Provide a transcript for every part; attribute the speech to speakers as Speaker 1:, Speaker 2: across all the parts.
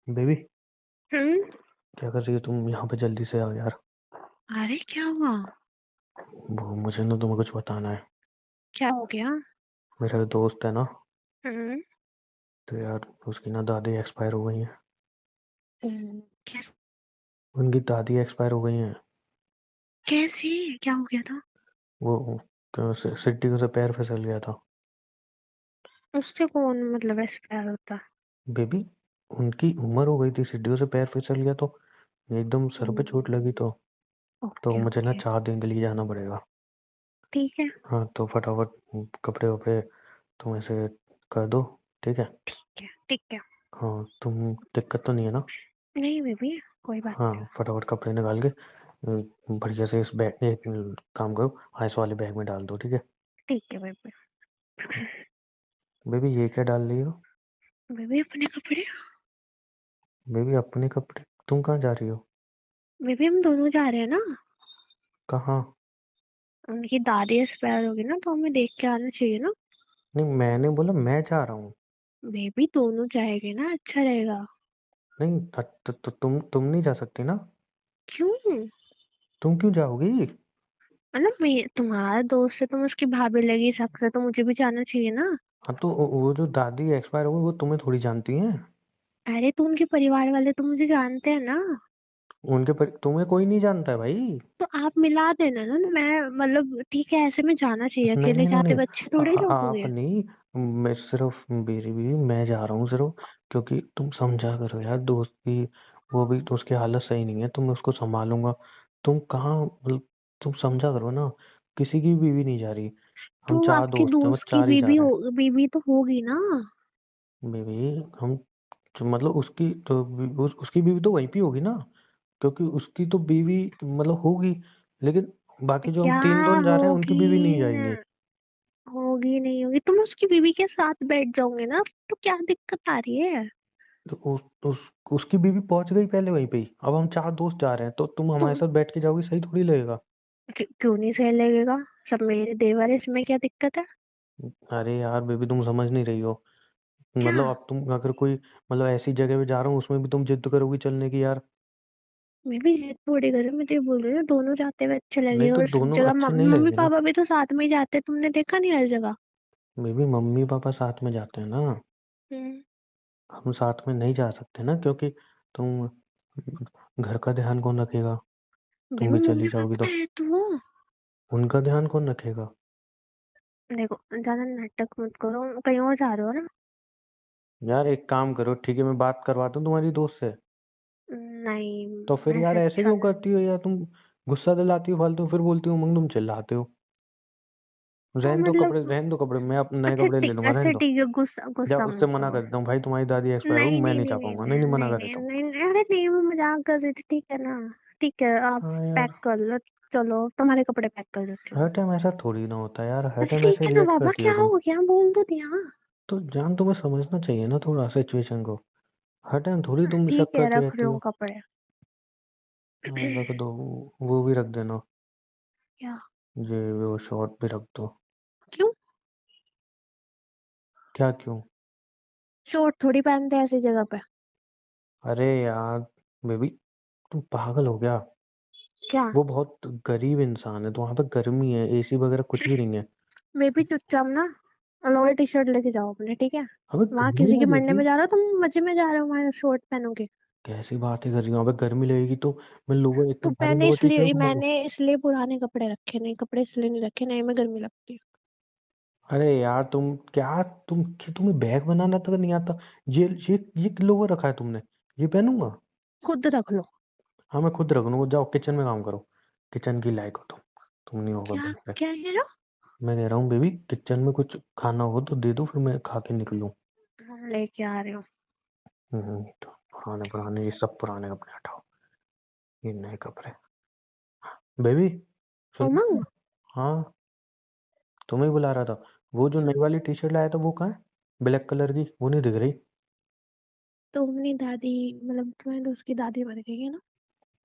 Speaker 1: Baby,
Speaker 2: हम्म।
Speaker 1: क्या कर रही हो तुम? यहाँ पे जल्दी से आओ यार।
Speaker 2: अरे क्या हुआ?
Speaker 1: वो मुझे ना तुम्हें कुछ बताना है।
Speaker 2: क्या हो गया?
Speaker 1: मेरा दोस्त है ना,
Speaker 2: हम्म।
Speaker 1: तो यार उसकी ना दादी एक्सपायर हो गई है।
Speaker 2: क्या?
Speaker 1: उनकी दादी एक्सपायर हो गई हैं।
Speaker 2: कैसे? क्या हो गया था?
Speaker 1: वो सीढ़ियों से पैर फिसल गया था।
Speaker 2: उससे कौन मतलब ऐसे प्यार होता?
Speaker 1: बेबी, उनकी उम्र हो गई थी, सीढ़ियों से पैर फिसल गया तो एकदम सर पे चोट लगी
Speaker 2: हम्म।
Speaker 1: तो
Speaker 2: ओके
Speaker 1: मुझे ना
Speaker 2: ओके।
Speaker 1: चाय देने के लिए जाना पड़ेगा।
Speaker 2: ठीक है।
Speaker 1: हाँ तो फटाफट कपड़े वपड़े तुम ऐसे कर दो। ठीक है।
Speaker 2: ठीक है ठीक है।
Speaker 1: हाँ तुम, दिक्कत तो नहीं है ना?
Speaker 2: नहीं बेबी, कोई बात
Speaker 1: हाँ
Speaker 2: नहीं।
Speaker 1: फटाफट कपड़े निकाल के बढ़िया से इस बैग, एक काम करो, आइस वाले बैग में डाल दो, ठीक है?
Speaker 2: ठीक है बेबी।
Speaker 1: बेबी ये क्या डाल रही हो?
Speaker 2: बेबी अपने कपड़े।
Speaker 1: बेबी अपने कपड़े? तुम कहाँ जा रही हो?
Speaker 2: बेबी हम दोनों जा रहे हैं ना।
Speaker 1: कहाँ?
Speaker 2: उनकी दादी एक्सपायर होगी ना, तो हमें देख के आना चाहिए ना।
Speaker 1: नहीं, मैंने बोला मैं जा रहा हूँ।
Speaker 2: बेबी दोनों जाएंगे ना, अच्छा रहेगा।
Speaker 1: नहीं तुम नहीं जा सकती ना?
Speaker 2: क्यों?
Speaker 1: तुम क्यों जाओगी?
Speaker 2: मतलब मैं तुम्हारा दोस्त है, तुम उसकी भाभी लगी शख्स है, तो मुझे भी जाना चाहिए ना।
Speaker 1: हाँ तो वो जो दादी एक्सपायर हो गई वो तुम्हें थोड़ी जानती हैं।
Speaker 2: अरे तो उनके परिवार वाले तो मुझे जानते हैं ना।
Speaker 1: तुम्हें कोई नहीं जानता है भाई।
Speaker 2: तो आप मिला देना ना, मैं मतलब ठीक है, ऐसे में जाना चाहिए,
Speaker 1: नहीं
Speaker 2: अकेले
Speaker 1: नहीं नहीं
Speaker 2: जाते
Speaker 1: नहीं,
Speaker 2: बच्चे थोड़े
Speaker 1: आप
Speaker 2: लोगे।
Speaker 1: नहीं। मैं सिर्फ, मेरी भी मैं जा रहा हूँ सिर्फ, क्योंकि तुम समझा करो यार दोस्त की। वो भी तो, उसकी हालत सही नहीं है तो मैं उसको संभालूंगा। तुम कहाँ मतलब, तुम समझा करो ना। किसी की बीवी नहीं जा रही। हम
Speaker 2: तो
Speaker 1: चार
Speaker 2: आपके
Speaker 1: दोस्त हैं, बस
Speaker 2: दोस्त की
Speaker 1: चार ही जा
Speaker 2: बीबी
Speaker 1: रहे
Speaker 2: हो,
Speaker 1: हैं।
Speaker 2: बीबी तो होगी ना।
Speaker 1: बीवी, हम तो मतलब उसकी तो उसकी बीवी तो वहीं पे होगी ना, क्योंकि उसकी तो बीवी मतलब होगी, लेकिन बाकी जो हम
Speaker 2: क्या
Speaker 1: तीन दोस्त जा रहे हैं उनकी
Speaker 2: होगी?
Speaker 1: बीवी नहीं जाएंगे।
Speaker 2: होगी नहीं होगी, तुम उसकी बीबी के साथ बैठ जाओगे ना, तो क्या दिक्कत आ रही है?
Speaker 1: तो उसकी बीवी पहुंच गई पहले वहीं पे ही, अब हम चार दोस्त जा रहे हैं तो तुम
Speaker 2: तो
Speaker 1: हमारे साथ बैठ के जाओगी, सही थोड़ी लगेगा।
Speaker 2: क्यों नहीं सही लगेगा? सब मेरे देवर है, इसमें क्या दिक्कत है?
Speaker 1: अरे यार बेबी, तुम समझ नहीं रही हो।
Speaker 2: क्या?
Speaker 1: मतलब अब तुम अगर कोई मतलब ऐसी जगह पे जा रहा हूँ उसमें भी तुम जिद करोगी चलने की यार।
Speaker 2: मैं भी जिद थोड़ी कर रही हूँ, मैं तो ये बोल रही हूँ दोनों जाते हुए अच्छे
Speaker 1: नहीं
Speaker 2: लगे,
Speaker 1: तो
Speaker 2: और सब
Speaker 1: दोनों
Speaker 2: जगह
Speaker 1: अच्छे नहीं
Speaker 2: मम्मी
Speaker 1: लगेंगे ना।
Speaker 2: पापा भी तो साथ में ही जाते हैं, तुमने देखा नहीं हर जगह?
Speaker 1: बेबी मम्मी पापा साथ में जाते हैं ना,
Speaker 2: हम्म।
Speaker 1: हम साथ में नहीं जा सकते ना, क्योंकि तुम, घर का ध्यान कौन रखेगा? तुम
Speaker 2: बेबी
Speaker 1: भी चली
Speaker 2: मम्मी
Speaker 1: जाओगी
Speaker 2: पापा
Speaker 1: तो
Speaker 2: है तो।
Speaker 1: उनका ध्यान कौन रखेगा?
Speaker 2: देखो, ज्यादा नाटक मत करो, कहीं और जा रहे हो ना।
Speaker 1: यार एक काम करो, ठीक है, मैं बात करवाता हूँ तुम्हारी दोस्त से। तो फिर
Speaker 2: नहीं
Speaker 1: यार
Speaker 2: ऐसे
Speaker 1: ऐसे
Speaker 2: अच्छा
Speaker 1: क्यों
Speaker 2: नहीं।
Speaker 1: करती हो यार तुम? गुस्सा दिलाती हो फालतू, फिर बोलती हो मंग तुम चिल्लाते हो।
Speaker 2: तो मतलब
Speaker 1: रहन दो कपड़े, मैं अपने नए
Speaker 2: अच्छा
Speaker 1: कपड़े ले
Speaker 2: ठीक,
Speaker 1: लूंगा, रहन
Speaker 2: अच्छा
Speaker 1: दो।
Speaker 2: ठीक है, गुस्सा
Speaker 1: जा
Speaker 2: गुस्सा
Speaker 1: उससे
Speaker 2: मत
Speaker 1: मना
Speaker 2: करो।
Speaker 1: कर देता हूँ, भाई तुम्हारी दादी एक्सपायर हो,
Speaker 2: नहीं
Speaker 1: मैं
Speaker 2: नहीं
Speaker 1: नहीं
Speaker 2: नहीं
Speaker 1: जा
Speaker 2: नहीं
Speaker 1: पाऊंगा, नहीं नहीं, मना
Speaker 2: नहीं
Speaker 1: कर
Speaker 2: नहीं
Speaker 1: देता हूँ।
Speaker 2: नहीं नहीं, अरे नहीं, मैं मजाक कर रही थी, ठीक है ना। ठीक है, आप
Speaker 1: हाँ
Speaker 2: पैक
Speaker 1: यार,
Speaker 2: कर लो। चलो तुम्हारे कपड़े पैक कर देती हूँ।
Speaker 1: हर टाइम ऐसा थोड़ी ना होता है यार, हर
Speaker 2: अरे
Speaker 1: टाइम
Speaker 2: ठीक
Speaker 1: ऐसे
Speaker 2: है ना
Speaker 1: रिएक्ट
Speaker 2: बाबा,
Speaker 1: करती
Speaker 2: क्या
Speaker 1: हो तुम।
Speaker 2: हो गया, बोल तो दिया।
Speaker 1: तो जान, तुम्हें समझना चाहिए ना थोड़ा सिचुएशन को। हर टाइम थोड़ी तुम शक
Speaker 2: ठीक है,
Speaker 1: करती
Speaker 2: रख
Speaker 1: रहती
Speaker 2: लो
Speaker 1: हो।
Speaker 2: कपड़े।
Speaker 1: हाँ रख दो, वो भी रख देना।
Speaker 2: क्या?
Speaker 1: ये वो शॉर्ट भी रख दो।
Speaker 2: क्यों?
Speaker 1: क्या क्यों?
Speaker 2: शॉर्ट थोड़ी पहनते हैं ऐसी जगह पे।
Speaker 1: अरे यार बेबी, तुम पागल हो गया?
Speaker 2: क्या?
Speaker 1: वो बहुत गरीब इंसान है तो वहां पे गर्मी है, एसी वगैरह कुछ भी नहीं है।
Speaker 2: वे भी चुपचाप ना लोअर टी शर्ट लेके जाओ अपने, ठीक है?
Speaker 1: हमें
Speaker 2: वहां
Speaker 1: गर्मी
Speaker 2: किसी
Speaker 1: है
Speaker 2: के मरने
Speaker 1: बेबी।
Speaker 2: में जा रहा हो तुम, मजे में जा रहे हो, वहां शॉर्ट पहनोगे?
Speaker 1: कैसी बात है कर रही हूँ? वहां पे गर्मी लगेगी तो मैं लोअर,
Speaker 2: तो
Speaker 1: इतने भारी लोअर टी शर्ट घूमूंगा?
Speaker 2: मैंने इसलिए पुराने कपड़े रखे, नहीं कपड़े इसलिए नहीं रखे, नहीं में गर्मी लगती है।
Speaker 1: अरे यार तुम क्या, तुम्हें बैग बनाना तक नहीं आता? ये लोअर रखा है तुमने, ये पहनूंगा?
Speaker 2: खुद रख लो।
Speaker 1: हाँ मैं खुद रख लूंगा, जाओ किचन में काम करो। किचन की लायक हो तुम नहीं होगा
Speaker 2: क्या?
Speaker 1: बेड पे।
Speaker 2: क्या कह रहे
Speaker 1: मैं कह रहा हूँ बेबी, किचन में कुछ खाना हो तो दे दो, फिर मैं खा के निकलूँ।
Speaker 2: हो? लेके आ रहे हो?
Speaker 1: तो पुराने पुराने, ये सब पुराने कपड़े हटाओ, ये नए कपड़े। बेबी सुन।
Speaker 2: उमंग।
Speaker 1: हाँ, तुम्हें ही बुला रहा था। वो जो नई वाली
Speaker 2: सुनो,
Speaker 1: टी शर्ट लाया था वो कहाँ है? ब्लैक कलर की, वो नहीं दिख रही।
Speaker 2: तुमने दादी, मतलब तुम्हारे दोस्त की दादी मर गई है ना?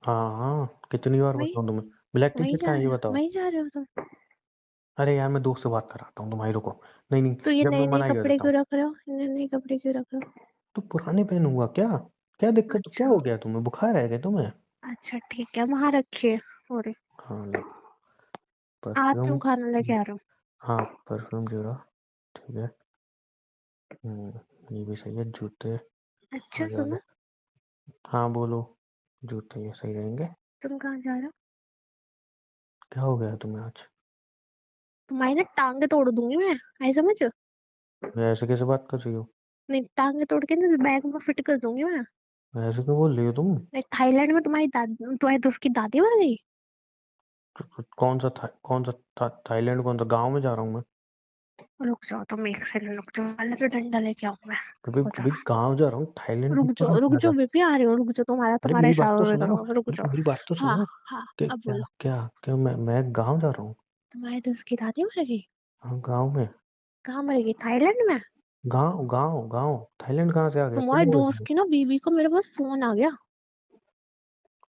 Speaker 1: हाँ हाँ, कितनी बार
Speaker 2: वही,
Speaker 1: बताऊँ तुम्हें? ब्लैक टी
Speaker 2: वही
Speaker 1: शर्ट
Speaker 2: जा
Speaker 1: कहाँ है ये
Speaker 2: रहे हो,
Speaker 1: बताओ।
Speaker 2: वही जा रहे हो तुम?
Speaker 1: अरे यार मैं दोस्त से बात कराता हूँ, तुम्हारी रुको। नहीं नहीं,
Speaker 2: तो ये
Speaker 1: जब मैं
Speaker 2: नए नए
Speaker 1: मना ही कर
Speaker 2: कपड़े
Speaker 1: देता
Speaker 2: क्यों
Speaker 1: हूँ।
Speaker 2: रख रहे हो, नए नए कपड़े क्यों रख रहे हो?
Speaker 1: तो पुराने पहनूंगा क्या? क्या दिक्कत, क्या
Speaker 2: अच्छा
Speaker 1: हो गया तुम्हें, बुखार है क्या तुम्हें?
Speaker 2: अच्छा ठीक है, वहां रखिए। और
Speaker 1: हाँ लो,
Speaker 2: आती
Speaker 1: परफ्यूम।
Speaker 2: हूँ, खाना लेके आ रहा हूँ।
Speaker 1: हाँ परफ्यूम ले रहा। ठीक है। ये भी सही है, जूते
Speaker 2: अच्छा
Speaker 1: आगे आगे।
Speaker 2: सुनो,
Speaker 1: हाँ बोलो। जूते ये सही रहेंगे।
Speaker 2: तुम कहाँ जा रहे हो?
Speaker 1: क्या हो गया तुम्हें आज?
Speaker 2: तुम्हारी ना टांगे तोड़ दूंगी मैं, आई समझ?
Speaker 1: मैं ऐसे कैसे बात कर रही हो?
Speaker 2: नहीं, टांगे तोड़ के ना बैग में फिट कर दूंगी मैं।
Speaker 1: ऐसे क्यों बोल रही हो तुम?
Speaker 2: नहीं, थाईलैंड में तुम्हारी दादी, तुम्हारी दोस्त की दादी मर गई।
Speaker 1: थाईलैंड, कौन सा गांव में जा रहा हूँ मैं?
Speaker 2: रुक जाओ, तुम एक सेकंड रुक जाओ, पहले तो डंडा लेके आऊं मैं।
Speaker 1: अभी
Speaker 2: रुको
Speaker 1: अभी
Speaker 2: जरा।
Speaker 1: गांव जा रहा हूँ, थाईलैंड में कहाँ
Speaker 2: रुक
Speaker 1: जा
Speaker 2: जाओ
Speaker 1: रहा?
Speaker 2: बेबी, आ रही हो, रुक जाओ, तुम्हारा
Speaker 1: अरे
Speaker 2: तुम्हारा
Speaker 1: मेरी बात
Speaker 2: इशारा
Speaker 1: तो
Speaker 2: वगैरह
Speaker 1: सुनो।
Speaker 2: होगा, रुक जाओ।
Speaker 1: मेरी बात तो
Speaker 2: हाँ
Speaker 1: सुनो।
Speaker 2: हाँ,
Speaker 1: क्या
Speaker 2: अब
Speaker 1: क्या
Speaker 2: बोलो।
Speaker 1: क्या क्या मैं गांव जा रहा हूँ।
Speaker 2: तुम्हारी दोस्त की दादी मर गई?
Speaker 1: हाँ गांव में।
Speaker 2: कहाँ मर गई, थाईलैंड में?
Speaker 1: गांव गांव गांव, थाईलैंड कहाँ से आ गया, क्या
Speaker 2: तुम्हारे
Speaker 1: बोल रही
Speaker 2: दोस्त
Speaker 1: हो?
Speaker 2: की ना बीवी को मेरे पास फोन आ गया।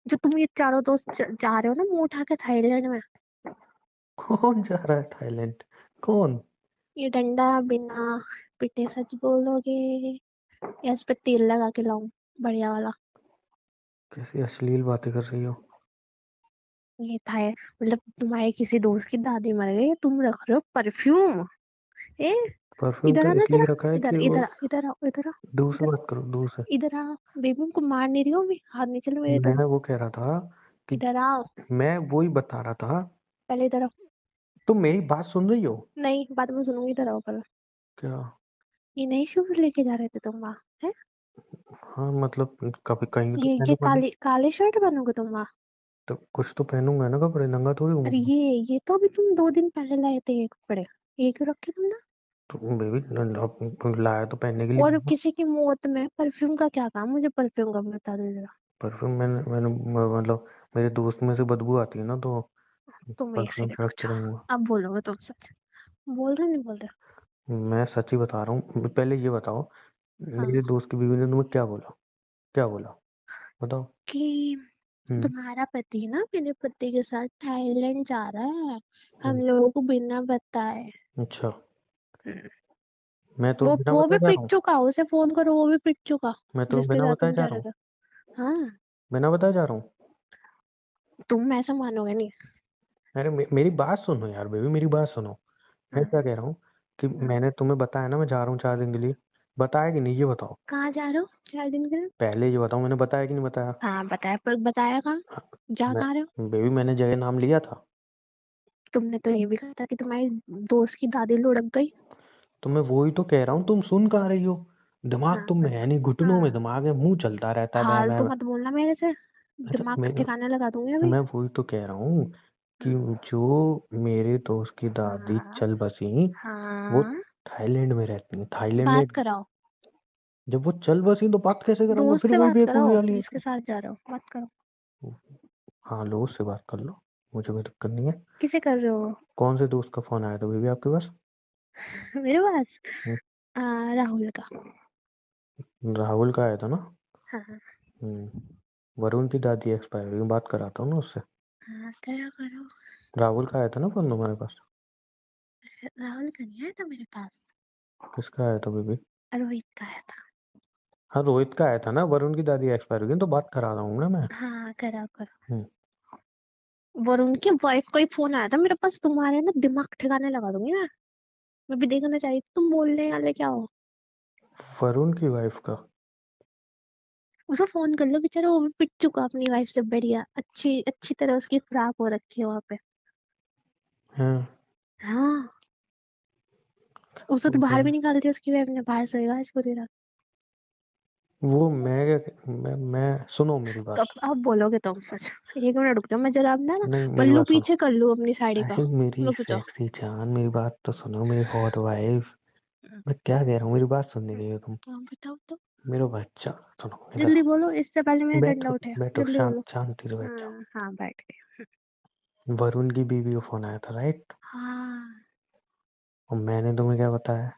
Speaker 2: जो तुम ये चारों दोस्त जा रहे हो ना मुंह उठा के थाईलैंड में।
Speaker 1: कौन जा रहा है थाईलैंड? कौन?
Speaker 2: ये डंडा बिना पिटे सच बोलोगे, या इस पे तेल लगा के लाऊं, बढ़िया वाला?
Speaker 1: कैसी अश्लील बातें कर रही हो?
Speaker 2: ये था मतलब तुम्हारे किसी दोस्त की दादी मर गई, तुम रख रहे हो परफ्यूम? ए,
Speaker 1: परफ्यूम
Speaker 2: इधर
Speaker 1: तो
Speaker 2: आना
Speaker 1: इसलिए
Speaker 2: जरा।
Speaker 1: रखा है
Speaker 2: इधर
Speaker 1: कि वो।
Speaker 2: इधर इधर आओ, इधर आओ।
Speaker 1: दूर से
Speaker 2: इधर
Speaker 1: बात करो, दूर से।
Speaker 2: इधर आ। बेबी उनको मार नहीं रही हो अभी, हाथ नहीं चलो मेरे
Speaker 1: मैं
Speaker 2: तरफ।
Speaker 1: वो कह रहा था कि
Speaker 2: इधर आओ।
Speaker 1: मैं वो ही बता रहा था।
Speaker 2: पहले इधर आओ।
Speaker 1: तुम मेरी बात सुन रही हो?
Speaker 2: नहीं, बाद में सुनूंगी, इधर आओ पहले।
Speaker 1: क्या?
Speaker 2: ये नई शूज लेके जा रहे थे तुम वहाँ, है?
Speaker 1: हाँ मतलब कभी कहीं तो
Speaker 2: ये
Speaker 1: पहनूंगा ना।
Speaker 2: काले काले शर्ट पहनोगे तुम वहाँ?
Speaker 1: तो कुछ तो पहनूंगा ना, कपड़े नंगा थोड़ी
Speaker 2: अरे
Speaker 1: घूमूंगा।
Speaker 2: ये तो अभी तुम 2 दिन पहले लाए थे ये कपड़े, ये क्यों रखे तुमने?
Speaker 1: तो बेबी लाया तो पहनने के लिए
Speaker 2: और
Speaker 1: था।
Speaker 2: किसी की मौत में परफ्यूम का क्या काम, मुझे परफ्यूम का बता दो जरा।
Speaker 1: परफ्यूम मैंने मतलब मेरे दोस्त में से बदबू आती है ना, तो
Speaker 2: तुम एक
Speaker 1: परफ्यूम
Speaker 2: सेकंड रुक
Speaker 1: छिड़क के
Speaker 2: जाओ,
Speaker 1: रहूंगा।
Speaker 2: अब बोलोगे तुम सच? बोल रहे नहीं बोल रहे?
Speaker 1: मैं सच ही बता रहा हूँ, पहले ये बताओ। मेरे
Speaker 2: हाँ,
Speaker 1: दोस्त की बीवी ने तुम्हें क्या बोला? क्या बोला? बताओ।
Speaker 2: कि
Speaker 1: हम्म।
Speaker 2: तुम्हारा पति ना मेरे पति के साथ थाईलैंड जा रहा है, हम
Speaker 1: हम्म,
Speaker 2: लोगों को बिना बताए।
Speaker 1: अच्छा।
Speaker 2: हम्म,
Speaker 1: मैं तो बिना
Speaker 2: वो भी
Speaker 1: बताए जा
Speaker 2: पिट
Speaker 1: रहा हूँ।
Speaker 2: चुका, उसे फोन करो, वो भी पिट चुका,
Speaker 1: मैं तो
Speaker 2: जिसके
Speaker 1: बिना
Speaker 2: साथ
Speaker 1: बताए
Speaker 2: तुम
Speaker 1: जा
Speaker 2: जा
Speaker 1: रहा हूँ।
Speaker 2: रहे थे। हाँ,
Speaker 1: बिना बताए जा रहा हूँ।
Speaker 2: तुम ऐसा मानोगे नहीं।
Speaker 1: अरे मेरी बात सुनो यार बेबी, मेरी बात सुनो। मैं
Speaker 2: हाँ
Speaker 1: क्या कह रहा हूँ कि
Speaker 2: हाँ।
Speaker 1: मैंने तुम्हें बताया ना मैं जा रहा हूँ 4 दिन के लिए। बताया कि नहीं, ये बताओ।
Speaker 2: कहाँ जा रहे हो 4 दिन के लिए?
Speaker 1: पहले ये बताओ, मैंने बताया कि नहीं बताया?
Speaker 2: हाँ बताया, पर बताया कहाँ?
Speaker 1: हाँ,
Speaker 2: जा
Speaker 1: मैं
Speaker 2: कहाँ रहे हो?
Speaker 1: बेबी मैंने जगह नाम लिया था।
Speaker 2: तुमने तो ये भी कहा था कि तुम्हारी दोस्त की दादी लुढ़क गई।
Speaker 1: तो मैं वही तो कह रहा हूँ, तुम सुन कहाँ रही हो? दिमाग
Speaker 2: हाँ
Speaker 1: तुम में है नहीं, घुटनों में
Speaker 2: हाँ,
Speaker 1: दिमाग है, मुंह चलता रहता है बै बै
Speaker 2: फालतू
Speaker 1: बै।
Speaker 2: मत बोलना मेरे से,
Speaker 1: अच्छा
Speaker 2: दिमाग ठिकाने लगा दूंगी अभी।
Speaker 1: मैं वही तो कह रहा हूँ कि जो मेरे दोस्त की दादी
Speaker 2: हाँ
Speaker 1: चल बसी, वो
Speaker 2: हाँ,
Speaker 1: थाईलैंड में रहती है, थाईलैंड में।
Speaker 2: बात कराओ,
Speaker 1: जब वो चल बसी तो बात कैसे कराऊंगा,
Speaker 2: दोस्त
Speaker 1: फिर
Speaker 2: से
Speaker 1: वही
Speaker 2: बात
Speaker 1: बेवकूफी
Speaker 2: कराओ
Speaker 1: वाली है
Speaker 2: जिसके साथ जा रहे हो, बात करो।
Speaker 1: तो। हाँ लो, उससे बात कर लो, मुझे कोई दिक्कत नहीं है।
Speaker 2: किसे कर रहे हो?
Speaker 1: कौन से दोस्त का फोन आया था बेबी आपके पास?
Speaker 2: मेरे पास
Speaker 1: हम्म,
Speaker 2: राहुल का।
Speaker 1: राहुल का आया था ना?
Speaker 2: हाँ हाँ
Speaker 1: वरुण की दादी एक्सपायर हुई, बात कराता हूँ ना उससे।
Speaker 2: हाँ, करो करो।
Speaker 1: राहुल का आया था ना फोन तुम्हारे पास?
Speaker 2: राहुल का नहीं आया था मेरे पास,
Speaker 1: किसका आया था बेबी?
Speaker 2: रोहित का आया था।
Speaker 1: हाँ रोहित का आया था ना, वरुण की दादी एक्सपायर हो गई तो बात करा रहा हूँ ना मैं।
Speaker 2: हाँ करो करो।
Speaker 1: हम्म,
Speaker 2: वरुण की वाइफ का ही फोन आया था मेरे पास, तुम्हारे ना दिमाग ठिकाने लगा दूंगी मैं भी देखना चाहिए तुम बोलने वाले क्या हो।
Speaker 1: वरुण की वाइफ का?
Speaker 2: उसे फोन कर लो, बेचारा वो भी पिट चुका अपनी वाइफ से, बढ़िया अच्छी अच्छी तरह उसकी खुराक हो रखी है वहां पे।
Speaker 1: है?
Speaker 2: हाँ, उसे
Speaker 1: तो
Speaker 2: तो बाहर भी निकाल दिया उसकी वाइफ ने, बाहर सोएगा आज पूरी रात।
Speaker 1: वो मैं सुनो मेरी
Speaker 2: तो
Speaker 1: बात
Speaker 2: अब बोलोगे तुम सच? 1 मिनट रुक जाओ, मैं जरा अपना ना
Speaker 1: नहीं मेरी
Speaker 2: पल्लू
Speaker 1: बात सुनो।
Speaker 2: पीछे कर लूं अपनी साड़ी का।
Speaker 1: अरे मेरी
Speaker 2: रुक जाओ।
Speaker 1: सेक्सी जान, मेरी बात तो सुनो, मेरी हॉट वाइफ। मैं क्या कह रहा हूँ, मेरी बात सुन नहीं रही हो तुम?
Speaker 2: हाँ बताओ तो,
Speaker 1: मेरा बच्चा। सुनो इधर
Speaker 2: जल्दी
Speaker 1: आओ।
Speaker 2: बोलो, इससे पहले मेरा डंडा
Speaker 1: बैठो
Speaker 2: उठे।
Speaker 1: बैठो,
Speaker 2: जल्दी
Speaker 1: शांत
Speaker 2: बोलो।
Speaker 1: शांति से बैठो।
Speaker 2: हाँ हाँ, बैठ गए।
Speaker 1: वरुण की बीवी को फोन आया था, राइट?
Speaker 2: हाँ,
Speaker 1: और मैंने तुम्हें क्या बताया?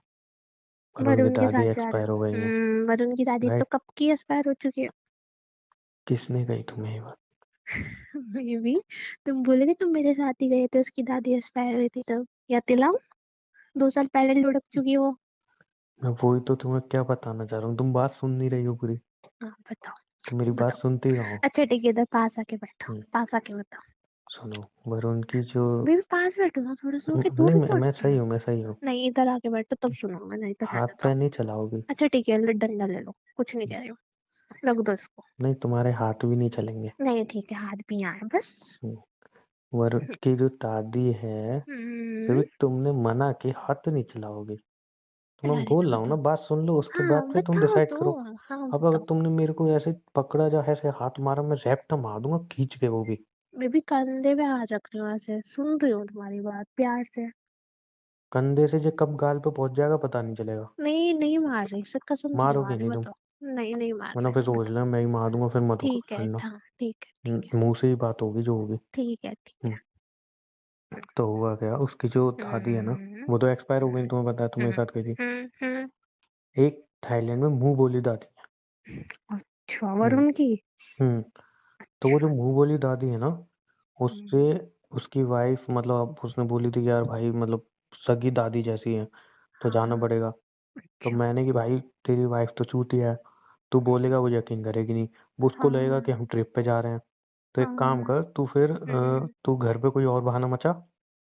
Speaker 1: वरुण की
Speaker 2: वरुण के
Speaker 1: दादी
Speaker 2: साथ जा रहे
Speaker 1: एक्सपायर हो गई
Speaker 2: हो।
Speaker 1: है।
Speaker 2: वरुण की दादी तो
Speaker 1: राइट?
Speaker 2: कब की एक्सपायर हो चुकी है।
Speaker 1: किसने कही तुम्हें ये बात?
Speaker 2: ये भी, तुम बोलोगे तुम मेरे साथ ही गए थे, उसकी दादी एक्सपायर हुई थी तब, या तिलाऊ 2 साल पहले लुढ़क चुकी है वो।
Speaker 1: मैं वही तो तुम्हें क्या बताना चाह रहा हूँ, तुम बात सुन नहीं रही हो पूरी।
Speaker 2: हाँ बताओ।
Speaker 1: तुम मेरी बात
Speaker 2: बताओ।
Speaker 1: सुनती कहाँ हो?
Speaker 2: अच्छा ठीक है, इधर पास आके बैठो,
Speaker 1: हम्म,
Speaker 2: पास आके बताओ।
Speaker 1: सुनो, वरुण की जो
Speaker 2: बेबी पास बैठो ना थोड़ा सा, कि दूर
Speaker 1: नहीं,
Speaker 2: क्यों
Speaker 1: मैं
Speaker 2: हटते
Speaker 1: सही
Speaker 2: हो?
Speaker 1: हूँ, मैं सही हूँ।
Speaker 2: नहीं इधर आके बैठो तब सुनूंगा, नहीं तो
Speaker 1: हाथ
Speaker 2: रहने दो।
Speaker 1: पे नहीं चलाओगी?
Speaker 2: अच्छा ठीक है, डंडा ले लो, कुछ नहीं कह रही हूँ, रख दो इसको।
Speaker 1: नहीं, तुम्हारे हाथ भी नहीं चलेंगे।
Speaker 2: नहीं ठीक है, हाथ भी यहाँ है बस।
Speaker 1: हम्म, वरुण की जो दादी है, फिर
Speaker 2: हम्म।
Speaker 1: भी तुमने मना कि हाथ नहीं चलाओगी। तो मैं
Speaker 2: रहने
Speaker 1: बोल
Speaker 2: दो
Speaker 1: रहा हूँ ना,
Speaker 2: बताओ।
Speaker 1: बात सुन लो, उसके
Speaker 2: हाँ
Speaker 1: बाद फिर तुम
Speaker 2: बताओ
Speaker 1: डिसाइड
Speaker 2: तो।
Speaker 1: करो।
Speaker 2: हाँ
Speaker 1: अब अगर
Speaker 2: बताओ।
Speaker 1: तुमने मेरे को ऐसे पकड़ा, जा ऐसे हाथ मारा, मैं रैप्ट मार दूंगा खींच के, वो भी।
Speaker 2: मैं भी कंधे पे हाथ रख रही हूँ, ऐसे सुन रही हूँ तुम्हारी बात प्यार से।
Speaker 1: कंधे से जो कब गाल पे पहुंच जाएगा पता नहीं चलेगा।
Speaker 2: नहीं नहीं मार रही सर, कसम से नहीं मार
Speaker 1: मारोगी
Speaker 2: रही,
Speaker 1: नहीं तुम?
Speaker 2: बताओ। नहीं नहीं मार
Speaker 1: वरना
Speaker 2: रहे,
Speaker 1: फिर सोच
Speaker 2: बताओ।
Speaker 1: लेना मैं ही मार दूंगा, फिर मत
Speaker 2: ठीक है,
Speaker 1: करना।
Speaker 2: हाँ ठीक है ठीक है।
Speaker 1: मुंह से ही बात होगी जो होगी।
Speaker 2: ठीक है ठीक
Speaker 1: हम्म, तो हुआ क्या, उसकी जो
Speaker 2: है।
Speaker 1: दादी है ना, वो तो एक्सपायर हो गई, तुम्हें पता है, तुम्हें
Speaker 2: हम्म
Speaker 1: साथ गई थी।
Speaker 2: हम्म।
Speaker 1: एक थाईलैंड में मुंह बोली दादी है।
Speaker 2: अच्छा,
Speaker 1: हम्म
Speaker 2: वरुण की।
Speaker 1: हम्म तो वो जो
Speaker 2: अच्छा।
Speaker 1: मुंह बोली दादी है ना, उससे
Speaker 2: हम्म,
Speaker 1: उसकी वाइफ, मतलब अब उसने बोली थी कि यार भाई, मतलब सगी दादी जैसी है, तो जाना
Speaker 2: हाँ।
Speaker 1: पड़ेगा। तो
Speaker 2: अच्छा।
Speaker 1: मैंने कि भाई, तेरी वाइफ तो चूतिया है, तू
Speaker 2: हम्म,
Speaker 1: बोलेगा वो यकीन करेगी नहीं। वो उसको लगेगा कि
Speaker 2: हाँ
Speaker 1: हम ट्रिप पे जा रहे हैं। तो एक काम
Speaker 2: हाँ।
Speaker 1: कर, तू फिर
Speaker 2: हम्म
Speaker 1: तू घर पे कोई और बहाना मचा,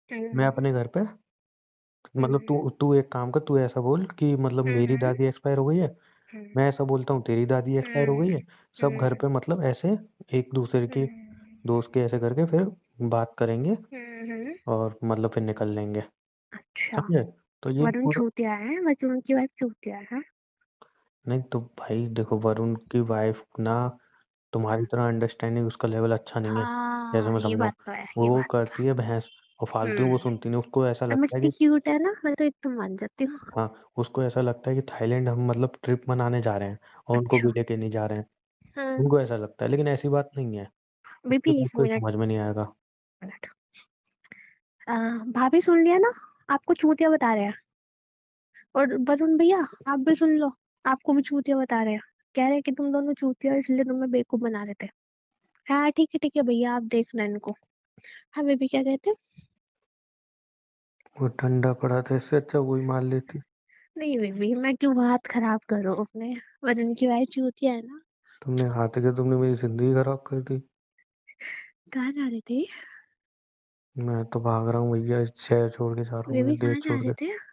Speaker 1: मैं
Speaker 2: हम्म
Speaker 1: अपने घर पे, मतलब
Speaker 2: हम्म
Speaker 1: तू तू एक काम कर, तू ऐसा बोल कि मतलब मेरी
Speaker 2: हम्म
Speaker 1: दादी एक्सपायर हो गई है, मैं
Speaker 2: हम्म
Speaker 1: ऐसा बोलता हूँ तेरी दादी एक्सपायर हो
Speaker 2: हम्म
Speaker 1: गई है। सब घर
Speaker 2: हम्म
Speaker 1: पे मतलब ऐसे एक दूसरे के
Speaker 2: हम्म
Speaker 1: दोस्त के ऐसे करके फिर बात करेंगे,
Speaker 2: हम्म।
Speaker 1: और मतलब फिर निकल लेंगे।
Speaker 2: अच्छा।
Speaker 1: समझे? तो ये
Speaker 2: वरुण
Speaker 1: पूरा।
Speaker 2: चूतिया है, वरुण की वाइफ चूतिया है।
Speaker 1: नहीं तो भाई देखो, वरुण की वाइफ ना तुम्हारी तरह अंडरस्टैंडिंग, उसका लेवल अच्छा नहीं है, जैसे
Speaker 2: हाँ
Speaker 1: मैं
Speaker 2: ये
Speaker 1: समझाऊं।
Speaker 2: बात तो है, ये
Speaker 1: वो
Speaker 2: बात तो
Speaker 1: करती है भैंस, और
Speaker 2: है।
Speaker 1: फालतू में वो सुनती नहीं, उसको ऐसा
Speaker 2: अब मैं
Speaker 1: लगता है
Speaker 2: इतनी
Speaker 1: कि,
Speaker 2: क्यूट है ना, मैं तो एकदम मान जाती हूँ।
Speaker 1: हाँ, उसको ऐसा लगता है कि थाईलैंड हम मतलब ट्रिप मनाने जा रहे हैं, और उनको भी
Speaker 2: अच्छा।
Speaker 1: लेके नहीं जा रहे हैं।
Speaker 2: हाँ।
Speaker 1: उनको ऐसा लगता है, लेकिन ऐसी बात नहीं है।
Speaker 2: बेबी
Speaker 1: उसको तो
Speaker 2: एक
Speaker 1: कोई
Speaker 2: मिनट।
Speaker 1: समझ में नहीं आएगा।
Speaker 2: मिनट। भाभी सुन लिया ना, आपको चूतिया बता रहे हैं। और वरुण भैया, आप भी सुन लो, आपको भी चूतिया बता रहे हैं। कह रहे हैं कि तुम दोनों चूतिया हो, इसलिए तुम्हें बेवकूफ बना रहे थे। हाँ ठीक है भैया, आप देखना इनको। हाँ बेबी क्या कहते हैं?
Speaker 1: वो ठंडा पड़ा था, इससे अच्छा वही मार लेती।
Speaker 2: नहीं बेबी, मैं क्यों बात खराब करूँ अपने। वरुण की वाइफ चूतिया है ना।
Speaker 1: तुमने हाथ के, तुमने मेरी जिंदगी खराब कर दी।
Speaker 2: कहाँ जा रहे थे?
Speaker 1: मैं तो भाग रहा हूँ भैया, इस शहर छोड़ के जा रहा हूँ,
Speaker 2: बेबी
Speaker 1: मैं देश
Speaker 2: कहाँ जा
Speaker 1: छोड़
Speaker 2: रहे
Speaker 1: के।
Speaker 2: थे?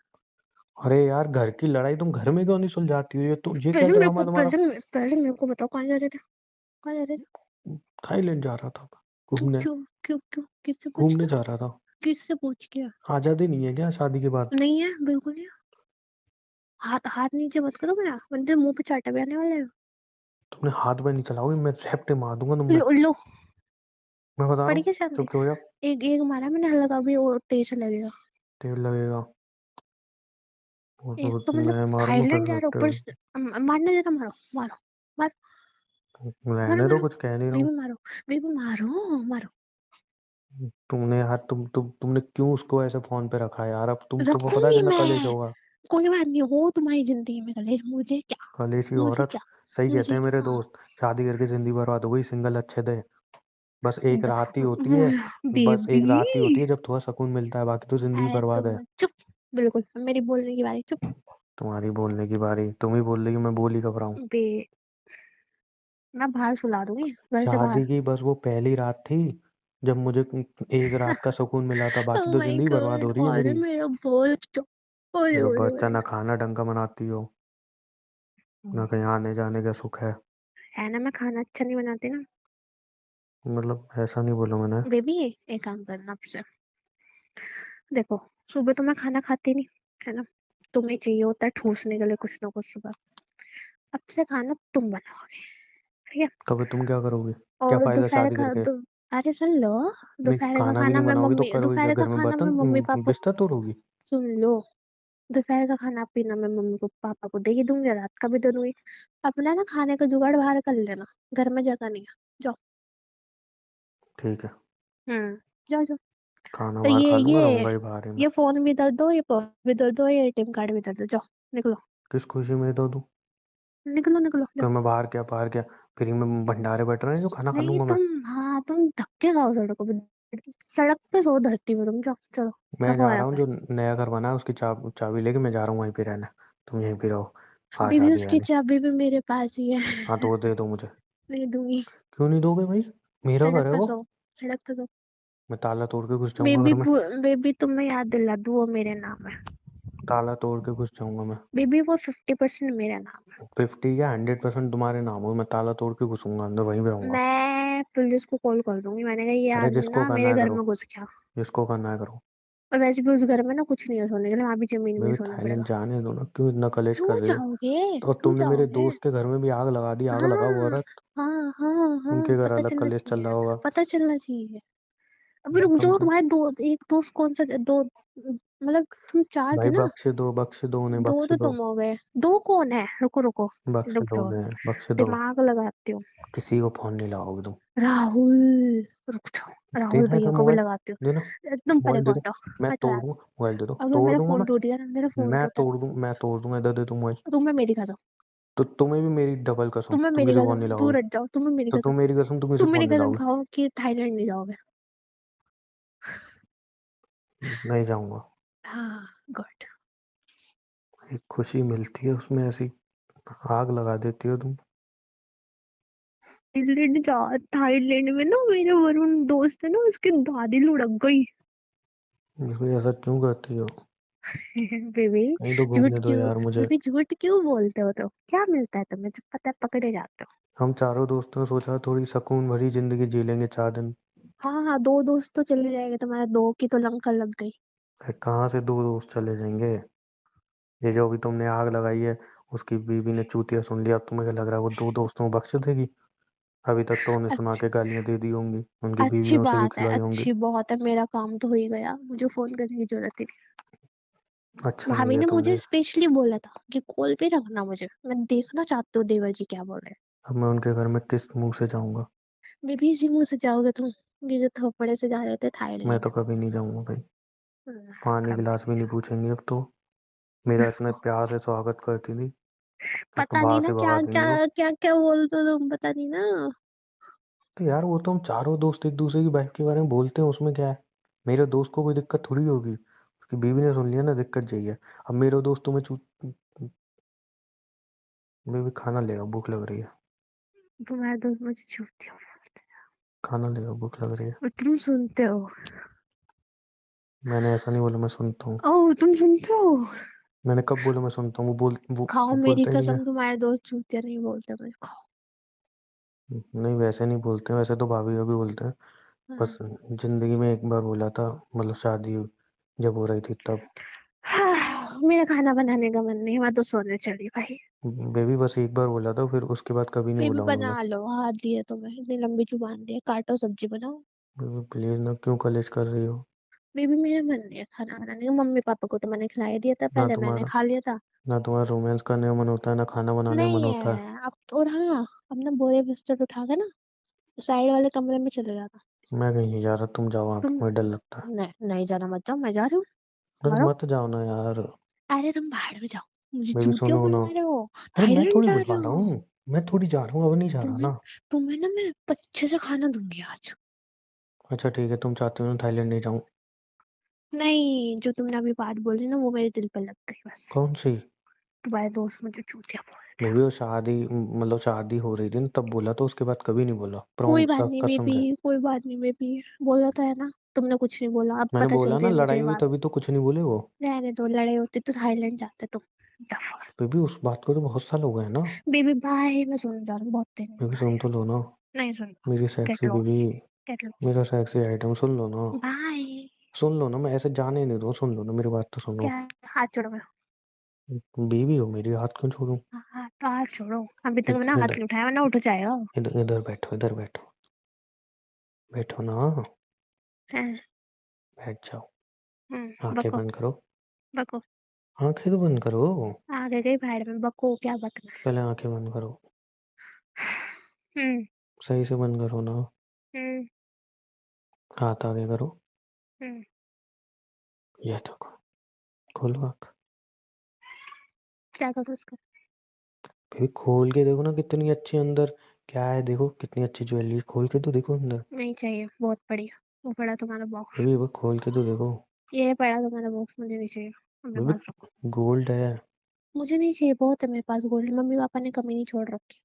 Speaker 1: अरे यार, घर की लड़ाई तुम घर में क्यों नहीं सुलझाती हो? ये क्या
Speaker 2: पहले मेरे
Speaker 1: ड्रामा
Speaker 2: को
Speaker 1: है तुम्हारा?
Speaker 2: पहले मेरे को बताओ, कहाँ जा रहे थे? कहाँ जा रहे थे?
Speaker 1: थाईलैंड जा रहा था,
Speaker 2: क्यों
Speaker 1: घूमने।
Speaker 2: क्यों क्यों क्यों, किससे पूछ
Speaker 1: घूमने
Speaker 2: के?
Speaker 1: जा रहा था।
Speaker 2: किससे पूछ के?
Speaker 1: आजादी नहीं है क्या शादी के बाद?
Speaker 2: नहीं है, बिल्कुल नहीं। हाथ हाथ नीचे मत करो मेरा, वरना मुंह पे चाटा भी आने वाला है।
Speaker 1: तुमने हाथ में नहीं चलाओगे, मैं झपटे मार दूंगा तुम पे।
Speaker 2: लो लो।
Speaker 1: मैं बता रहा
Speaker 2: पड़ी
Speaker 1: हूँ,
Speaker 2: क्या शांति?
Speaker 1: चुप हो जा।
Speaker 2: एक एक मारा मैंने हल्का भी, और तेज लगेगा।
Speaker 1: तेल लगेगा? वो
Speaker 2: एक
Speaker 1: तो
Speaker 2: तो मतलब
Speaker 1: मैं मारूंगा फिर
Speaker 2: थाईलैंड जा रहे हो, ऊपर
Speaker 1: तेल।
Speaker 2: से मारना जरा, मारो मारो। मारो मारो
Speaker 1: रहने दो,
Speaker 2: मारो।
Speaker 1: कुछ कह नहीं रहा हूँ।
Speaker 2: बेबी मारो, बेबी मारो मारो।
Speaker 1: तुमने यार, तुमने क्यों उसको ऐसे फोन पे रखा है यार? अब तुमको पता है
Speaker 2: रखूंगी
Speaker 1: कितना कलेश
Speaker 2: मैं।
Speaker 1: होगा।
Speaker 2: कोई बात नहीं, हो तुम्हारी जिंदगी में कलेश, मुझे क्या।
Speaker 1: कलेशी
Speaker 2: मुझे
Speaker 1: औरत।
Speaker 2: क्या।
Speaker 1: सही कहते
Speaker 2: मुझे
Speaker 1: हैं मेरे
Speaker 2: क्या।
Speaker 1: दोस्त, शादी करके जिंदगी बर्बाद हो गई, सिंगल अच्छे थे। बस एक
Speaker 2: ब-
Speaker 1: रात ही होती
Speaker 2: वो
Speaker 1: है। बस
Speaker 2: बेबी।
Speaker 1: एक रात ही होती है जब थोड़ा सुकून मिलता है, बाकी तो जिंदगी
Speaker 2: अरे
Speaker 1: बर्बाद है।
Speaker 2: तुम चुप। बिल्कुल, अब मेरी बोलने की बारी, चुप।
Speaker 1: तुम्हारी बोलने की बारी, तुम ही बोल रही हो, मैं बोल ही कब रहा हूँ।
Speaker 2: बे मैं बाहर सुला दूंगी, घर से बाहर।
Speaker 1: शादी की बस वो पहली रात थी, जब मुझे एक रात का सुकून मिला था, बाकी
Speaker 2: ओह
Speaker 1: तो
Speaker 2: माय
Speaker 1: जिंदगी बर्बाद हो
Speaker 2: गॉड,
Speaker 1: रही है
Speaker 2: अरे
Speaker 1: मेरी।
Speaker 2: मेरा बोल चुप। ओले
Speaker 1: मेरा
Speaker 2: ओले
Speaker 1: बच्चा
Speaker 2: ओले।
Speaker 1: ना खाना ढंग का बनाती हो, ना कहीं आने जाने का सुख है।
Speaker 2: है ना, मैं खाना अच्छा नहीं बनाती ना।
Speaker 1: मतलब ऐसा नहीं बोला मैंने।
Speaker 2: बेबी एक काम करना आपसे। देखो, सुबह तो मैं खाना खाती नहीं, है ना। तुम्हें चाहिए होता है ठूसने के लिए कुछ ना कुछ सुबह। अब से खाना तुम बनाओगे, ठीक है।
Speaker 1: तो फिर तुम क्या करोगे? क्या
Speaker 2: और
Speaker 1: फायदा
Speaker 2: दोपहर
Speaker 1: शादी
Speaker 2: का
Speaker 1: करके?
Speaker 2: अरे सुन लो।
Speaker 1: नहीं,
Speaker 2: दोपहर का
Speaker 1: खाना भी
Speaker 2: खाना
Speaker 1: नहीं
Speaker 2: मैं
Speaker 1: बनाओगी तो
Speaker 2: मम्मी,
Speaker 1: करोगे क्या?
Speaker 2: दोपहर का
Speaker 1: घर में
Speaker 2: खाना मैं
Speaker 1: बर्तन
Speaker 2: मम्मी पापा।
Speaker 1: बिस्तर तोड़ोगी?
Speaker 2: सुन लो। दोपहर का खाना पीना मैं मम्मी को पापा को दे ही दूंगी, रात का भी दे दूंगी। अपना ना खाने का जुगाड़ बाहर कर लेना, घर में जगह नहीं है। जाओ।
Speaker 1: ठीक है,
Speaker 2: जाओ जाओ।
Speaker 1: खाना
Speaker 2: तो
Speaker 1: बाहर
Speaker 2: ये
Speaker 1: खा लूंगा,
Speaker 2: ये
Speaker 1: रहूंगा ही बाहर ही मैं।
Speaker 2: ये फोन भी दर दो, ये पर्स भी दर दो, ये एटीएम कार्ड भी दर दो, जाओ। निकलो।
Speaker 1: किस खुशी में दो दूं?
Speaker 2: निकलो निकलो
Speaker 1: तो
Speaker 2: जाओ।
Speaker 1: मैं बाहर क्या फ्री में भंडारे बैठ रहे हैं जो खाना खा
Speaker 2: नहीं
Speaker 1: लूंगा मैं?
Speaker 2: तुम, हाँ तुम धक्के खाओ सड़कों पे। सड़क पे सो धरती में तुम, जाओ चलो।
Speaker 1: मैं
Speaker 2: रखो
Speaker 1: जा रहा
Speaker 2: यहाँ
Speaker 1: हूँ,
Speaker 2: पे।
Speaker 1: जो नया घर बना है उसकी चाबी लेके मैं जा रहा हूँ वहीं पे रहने। तुम यहीं पे रहो, आज
Speaker 2: बेबी
Speaker 1: शादी है
Speaker 2: उसकी
Speaker 1: नहीं।
Speaker 2: चाबी भी मेरे पास ही है।
Speaker 1: हाँ तो वो दे दो मुझे।
Speaker 2: नहीं दूंगी।
Speaker 1: क्यों नहीं दोगे भाई? मेरा
Speaker 2: सड़क
Speaker 1: घर है
Speaker 2: पे
Speaker 1: वो।
Speaker 2: सो, सड़क पे सो।
Speaker 1: मैं ताला तोड़ के घुस जाऊंगा
Speaker 2: बेबी
Speaker 1: घर में।
Speaker 2: बेबी तुम्हें याद दिला दूँ, वो मेरे नाम है।
Speaker 1: ताला तोड़ के घुस जाऊंगा मैं।
Speaker 2: बेबी वो 50% मेरा नाम
Speaker 1: 50 या 100% तुम्हारे नाम हो, मैं ताला तोड़ के घुसूंगा अंदर, वहीं पे
Speaker 2: है।
Speaker 1: रहूंगा।
Speaker 2: मैं पुलिस को कॉल कर दूंगी, मैंने कहा ये
Speaker 1: अरे
Speaker 2: आदमी
Speaker 1: जिसको
Speaker 2: ना
Speaker 1: करना
Speaker 2: मेरे
Speaker 1: है
Speaker 2: घर
Speaker 1: करो।
Speaker 2: में घुस गया।
Speaker 1: जिसको करना है करो।
Speaker 2: और वैसे भी उस घर में ना कुछ नहीं है सोने के लिए, वहां भी जमीन में ही
Speaker 1: बेबी
Speaker 2: सोना
Speaker 1: थाईलैंड
Speaker 2: पड़ेगा।
Speaker 1: जाने दो ना, क्यों इतना कलेश कर
Speaker 2: क्यों
Speaker 1: रहे हो?
Speaker 2: जाओगे?
Speaker 1: तो
Speaker 2: क्यों
Speaker 1: तुमने मेरे
Speaker 2: जाओगे?
Speaker 1: दोस्त के घर में भी आग लगा दी, आग लगाओ
Speaker 2: हाँ,
Speaker 1: औरत।
Speaker 2: हाँ, हाँ, हाँ,
Speaker 1: उनके घर
Speaker 2: पता
Speaker 1: अलग
Speaker 2: चलना
Speaker 1: कलेश चल रहा
Speaker 2: चाहिए।
Speaker 1: होगा।
Speaker 2: पता चलना चाहिए। अभी
Speaker 1: भाई
Speaker 2: रुक
Speaker 1: कम
Speaker 2: जाओ,
Speaker 1: से।
Speaker 2: तुम्हारे दो, एक दोस्त कौन सा, दो मतलब तुम चार थे
Speaker 1: भाई
Speaker 2: ना।
Speaker 1: बख्श दो उन्हें,
Speaker 2: दो
Speaker 1: बख्श
Speaker 2: तो
Speaker 1: दो।
Speaker 2: तुम हो गए, दो कौन है? रुको रुको,
Speaker 1: बख्श
Speaker 2: रुक
Speaker 1: दो
Speaker 2: जाओ,
Speaker 1: उन्हें, बख्श दो।
Speaker 2: दिमाग लगाती हूँ।
Speaker 1: किसी को फोन नहीं लगाओगे तुम।
Speaker 2: राहुल, रुक जाओ, राहुल
Speaker 1: देना है
Speaker 2: भैया
Speaker 1: फिर
Speaker 2: को भी
Speaker 1: मोबाइल।
Speaker 2: लगाती
Speaker 1: देना।
Speaker 2: हूँ। तुम पहले
Speaker 1: मोबाइल दे दो।
Speaker 2: काटो।
Speaker 1: मैं
Speaker 2: मैं
Speaker 1: तोड़
Speaker 2: चलाती
Speaker 1: दूंगा, मोबाइल दे दो,
Speaker 2: हूँ। अगर
Speaker 1: तोड़
Speaker 2: मेरा
Speaker 1: दूंगा
Speaker 2: फोन
Speaker 1: मैं।
Speaker 2: टूट गया ना, मेरा फोन टूटा ना,
Speaker 1: मैं तोड़ दूंगा, इधर दे तू मोबाइल।
Speaker 2: तो तुम्हें मेरी कसम,
Speaker 1: तो तुम्हें भी मेरी डबल कसम,
Speaker 2: तुम्हें
Speaker 1: तुम
Speaker 2: मेरी
Speaker 1: किसी को फोन नहीं
Speaker 2: कसम, दूर
Speaker 1: लगाओगे।
Speaker 2: हट जाओ, तुम्हें मेरी
Speaker 1: तो
Speaker 2: कसम।
Speaker 1: तुम मेरी कसम, तुम किसी
Speaker 2: तुम
Speaker 1: को
Speaker 2: मेरी
Speaker 1: फोन नहीं
Speaker 2: कसम
Speaker 1: लगाओगे।
Speaker 2: खाओ कि थाईलैंड नहीं जाओगे।
Speaker 1: नहीं जाऊंगा।
Speaker 2: हाँ, गुड।
Speaker 1: एक खुशी मिलती है उसमें, ऐसी आग लगा देती हो तुम।
Speaker 2: थाईलैंड जा, थाईलैंड में ना मेरे वरुण दोस्त है ना, उसकी दादी लुढ़क गई।
Speaker 1: भाई ऐसा क्यों करती हो?
Speaker 2: बेबी,
Speaker 1: कहीं तो
Speaker 2: झूठ
Speaker 1: घूमने दो
Speaker 2: क्यों?
Speaker 1: यार मुझे।
Speaker 2: बेबी झूठ क्यों बोलते हो? तो क्या मिलता है तुम्हें जब पता है पकड़े जाते हो?
Speaker 1: हम चारों दोस्तों ने सोचा थोड़ी सुकून भरी जिंदगी जी लेंगे 4 दिन।
Speaker 2: हाँ हाँ, दो दोस्त तो चले जाएंगे तुम्हारे, दो की तो लंका लग गई।
Speaker 1: फिर कहाँ से 2 दोस्त चले जाएंगे? ये जो अभी तुमने आग लगाई है, उसकी बीवी ने चूतिया सुन लिया, अब तुम्हें क्या लग रहा है वो 2 दोस्तों को बख्श देगी? अभी तक तो उन्हें सुना
Speaker 2: अच्छी,
Speaker 1: के गालियां दे दी होंगी, उनकी
Speaker 2: अच्छी
Speaker 1: बीवियों से भी
Speaker 2: बात है,
Speaker 1: खिलवाई होंगी।
Speaker 2: अच्छी बहुत है, मेरा काम तो हो ही गया, मुझे फोन करने की जरूरत ही नहीं।
Speaker 1: अच्छा नहीं
Speaker 2: भाभी
Speaker 1: है
Speaker 2: ने मुझे
Speaker 1: तुमने।
Speaker 2: स्पेशली बोला था कि कॉल पे रखना मुझे, मैं देखना चाहती हूँ देवर जी क्या बोल रहे
Speaker 1: अब मैं उनके घर में किस मुंह से जाऊंगा?
Speaker 2: हैं। बेबी इसी मुंह से जाओगे तुम, ये जो थोपड़े से जा रहे थे
Speaker 1: मैं
Speaker 2: थाईलैंड।
Speaker 1: तो कभी नहीं जाऊंगा भाई। पानी गिलास भी नहीं पूछेंगी अब तो। मेरा इतना प्यार से स्वागत करती थी, अब तो
Speaker 2: पता नहीं
Speaker 1: बाहर
Speaker 2: ना
Speaker 1: से
Speaker 2: क्या
Speaker 1: भगा देंगी वो।
Speaker 2: क्या क्या क्या बोलते हो तुम, पता नहीं ना।
Speaker 1: तो यार वो तो हम चारों दोस्त एक दूसरे की बाइक के बारे में बोलते हैं, उसमें क्या है? मेरे दोस्त को कोई दिक्कत थोड़ी होगी, उसकी बीवी ने सुन लिया ना, दिक्कत यही है। अब मेरे दोस्त तुम्हें बेबी खाना ले आओ, भूख लग रही है।
Speaker 2: तुम्हारे दोस्त मुझे छूती हो,
Speaker 1: खाना ले आओ, भूख लग रही है।
Speaker 2: और तुम सुनते हो।
Speaker 1: मैंने ऐसा नहीं बोला मैं सुनता हूँ।
Speaker 2: ओह तुम सुनते हो।
Speaker 1: मैंने कब बोला मैं सुनता हूँ?
Speaker 2: खाओ
Speaker 1: वो
Speaker 2: मेरी
Speaker 1: बोलते नहीं है।
Speaker 2: कसम, तुम्हारे दोस्त चूतिया नहीं बोलते मुझे, खाओ।
Speaker 1: नहीं वैसे नहीं बोलते हैं, वैसे तो भाभी भी बोलते हैं।
Speaker 2: हाँ।
Speaker 1: बस जिंदगी में एक बार बोला था, मतलब शादी जब हो रही थी तब।
Speaker 2: मेरा खाना बनाने का मन नहीं, मैं तो सोने चली भाई।
Speaker 1: बेबी बस एक बार बोला था, फिर उसके बाद कभी नहीं
Speaker 2: बेबी
Speaker 1: बोला
Speaker 2: बना
Speaker 1: उन्होंने।
Speaker 2: लो, हाथ दिए तुम्हें, इतनी लंबी जुबान दी है, काटो सब्जी बनाओ।
Speaker 1: बेबी प्लीज ना, क्यों कलेश कर रही हो?
Speaker 2: बेबी मेरा मन नहीं है खाना बनाने का, मम्मी पापा को तो मैंने खिला ही दिया था,
Speaker 1: ना
Speaker 2: पहले मैंने
Speaker 1: तुम्हारा
Speaker 2: खा लिया था।
Speaker 1: ना तुम्हारा रोमांस करने का मन होता है, ना खाना बनाने का मन
Speaker 2: नहीं
Speaker 1: होता है।
Speaker 2: है अब तो। और हाँ, अपना बोरे बिस्तर उठा के ना साइड वाले कमरे में चले जाता।
Speaker 1: मैं कहीं नहीं जा रहा, तुम जाओ वहां पे,
Speaker 2: तुम,
Speaker 1: मुझे डर लगता है।
Speaker 2: नहीं नहीं जाना, मत जाओ, मैं जा रही हूँ।
Speaker 1: अरे
Speaker 2: मारो।
Speaker 1: मत जाओ ना यार।
Speaker 2: अरे तुम बाहर में जाओ, मुझे
Speaker 1: बेबी
Speaker 2: चूतिया
Speaker 1: सुनो ना।
Speaker 2: बनवा रहे हो।
Speaker 1: अरे मैं
Speaker 2: थाईलैंड
Speaker 1: थोड़ी
Speaker 2: जा रहे
Speaker 1: बुलवा रहा
Speaker 2: हो।
Speaker 1: हूँ। मैं थोड़ी जा रहा हूँ, अब नहीं जा रहा
Speaker 2: तुम्हें
Speaker 1: ना।
Speaker 2: तुम्हें ना मैं अच्छे से खाना दूंगी आज।
Speaker 1: अच्छा ठीक है, तुम चाहते हो ना थाईलैंड नहीं जाऊँ?
Speaker 2: नहीं, जो तुमने अभी बात बोली ना, वो मेरे दिल पे लग गई बस।
Speaker 1: कौन सी?
Speaker 2: तुम्हारे दोस्त मुझे चूतिया बोल रहे
Speaker 1: बेबी
Speaker 2: हैं।
Speaker 1: वो शादी, मतलब शादी हो रही थी ना तब बोला, तो उसके बाद कभी नहीं बोला,
Speaker 2: कोई
Speaker 1: प्रॉमिस
Speaker 2: बात नहीं
Speaker 1: कसम
Speaker 2: बेबी,
Speaker 1: से।
Speaker 2: कोई बात नहीं बेबी, बोला तो है ना। तुमने कुछ नहीं बोला, अब
Speaker 1: मैंने
Speaker 2: पता
Speaker 1: बोला
Speaker 2: चल रही
Speaker 1: ना,
Speaker 2: है मुझे
Speaker 1: लड़ाई
Speaker 2: ये
Speaker 1: हुई
Speaker 2: बात।
Speaker 1: तभी तो कुछ नहीं बोले वो।
Speaker 2: रहने दो, लड़े होते तो थाईलैंड जाते तुम। डफर।
Speaker 1: बेबी उस बात को तो बहुत साल हो गए हैं ना।
Speaker 2: बेबी बाय, मैं सुन जा रहा हूँ, बहुत देर में
Speaker 1: बेबी
Speaker 2: बाय।
Speaker 1: सुन तो लो ना।
Speaker 2: नहीं सुनना।
Speaker 1: मेरी
Speaker 2: get
Speaker 1: sexy
Speaker 2: loss,
Speaker 1: baby.
Speaker 2: Get
Speaker 1: मेरा
Speaker 2: लॉस।
Speaker 1: सेक्सी आइटम सुन लो ना।
Speaker 2: बाय।
Speaker 1: सुन लो ना, मैं ऐसे जाने नहीं दूँ, सुन लो ना, मेरी बात तो सुनो।
Speaker 2: क्या? हाथ छोड़ो मेरा।
Speaker 1: बीवी हो मेरी, हाथ क्यों छोड़ूं?
Speaker 2: हाथ तो, हाथ छोड़ो, अभी तक ना हाथ
Speaker 1: इधर
Speaker 2: नहीं उठाया, वरना उठ जाएगा।
Speaker 1: इधर इधर बैठो, इधर बैठो। बैठो ना।
Speaker 2: हैं?
Speaker 1: बैठ जाओ। आंखें
Speaker 2: बको,
Speaker 1: बंद करो।
Speaker 2: बको।
Speaker 1: आंखें तो बंद करो।
Speaker 2: आगे गई भाड़ में, बको क्या बकना है।
Speaker 1: पहले आंखें बंद करो।
Speaker 2: हम्म।
Speaker 1: सही से बंद करो ना।
Speaker 2: हम्म।
Speaker 1: हाथ आगे करो।
Speaker 2: हम्म।
Speaker 1: ये तो खोलो आँख।
Speaker 2: क्या करूँ उसका?
Speaker 1: फिर खोल के देखो ना, कितनी अच्छी अंदर क्या है, देखो कितनी अच्छी ज्वेलरी, खोल के तो देखो अंदर।
Speaker 2: नहीं चाहिए, बहुत बढ़िया। वो पड़ा तुम्हारा बॉक्स।
Speaker 1: बेबी वो खोल के तो देखो।
Speaker 2: ये पड़ा तुम्हारा बॉक्स, मुझे नहीं चाहिए, अपने
Speaker 1: बेबी
Speaker 2: पास रखो।
Speaker 1: गोल्ड है।
Speaker 2: मुझे नहीं चाहिए, बहुत है मेरे पास गोल्ड, मम्मी पापा ने कमी नहीं छोड़ रखी।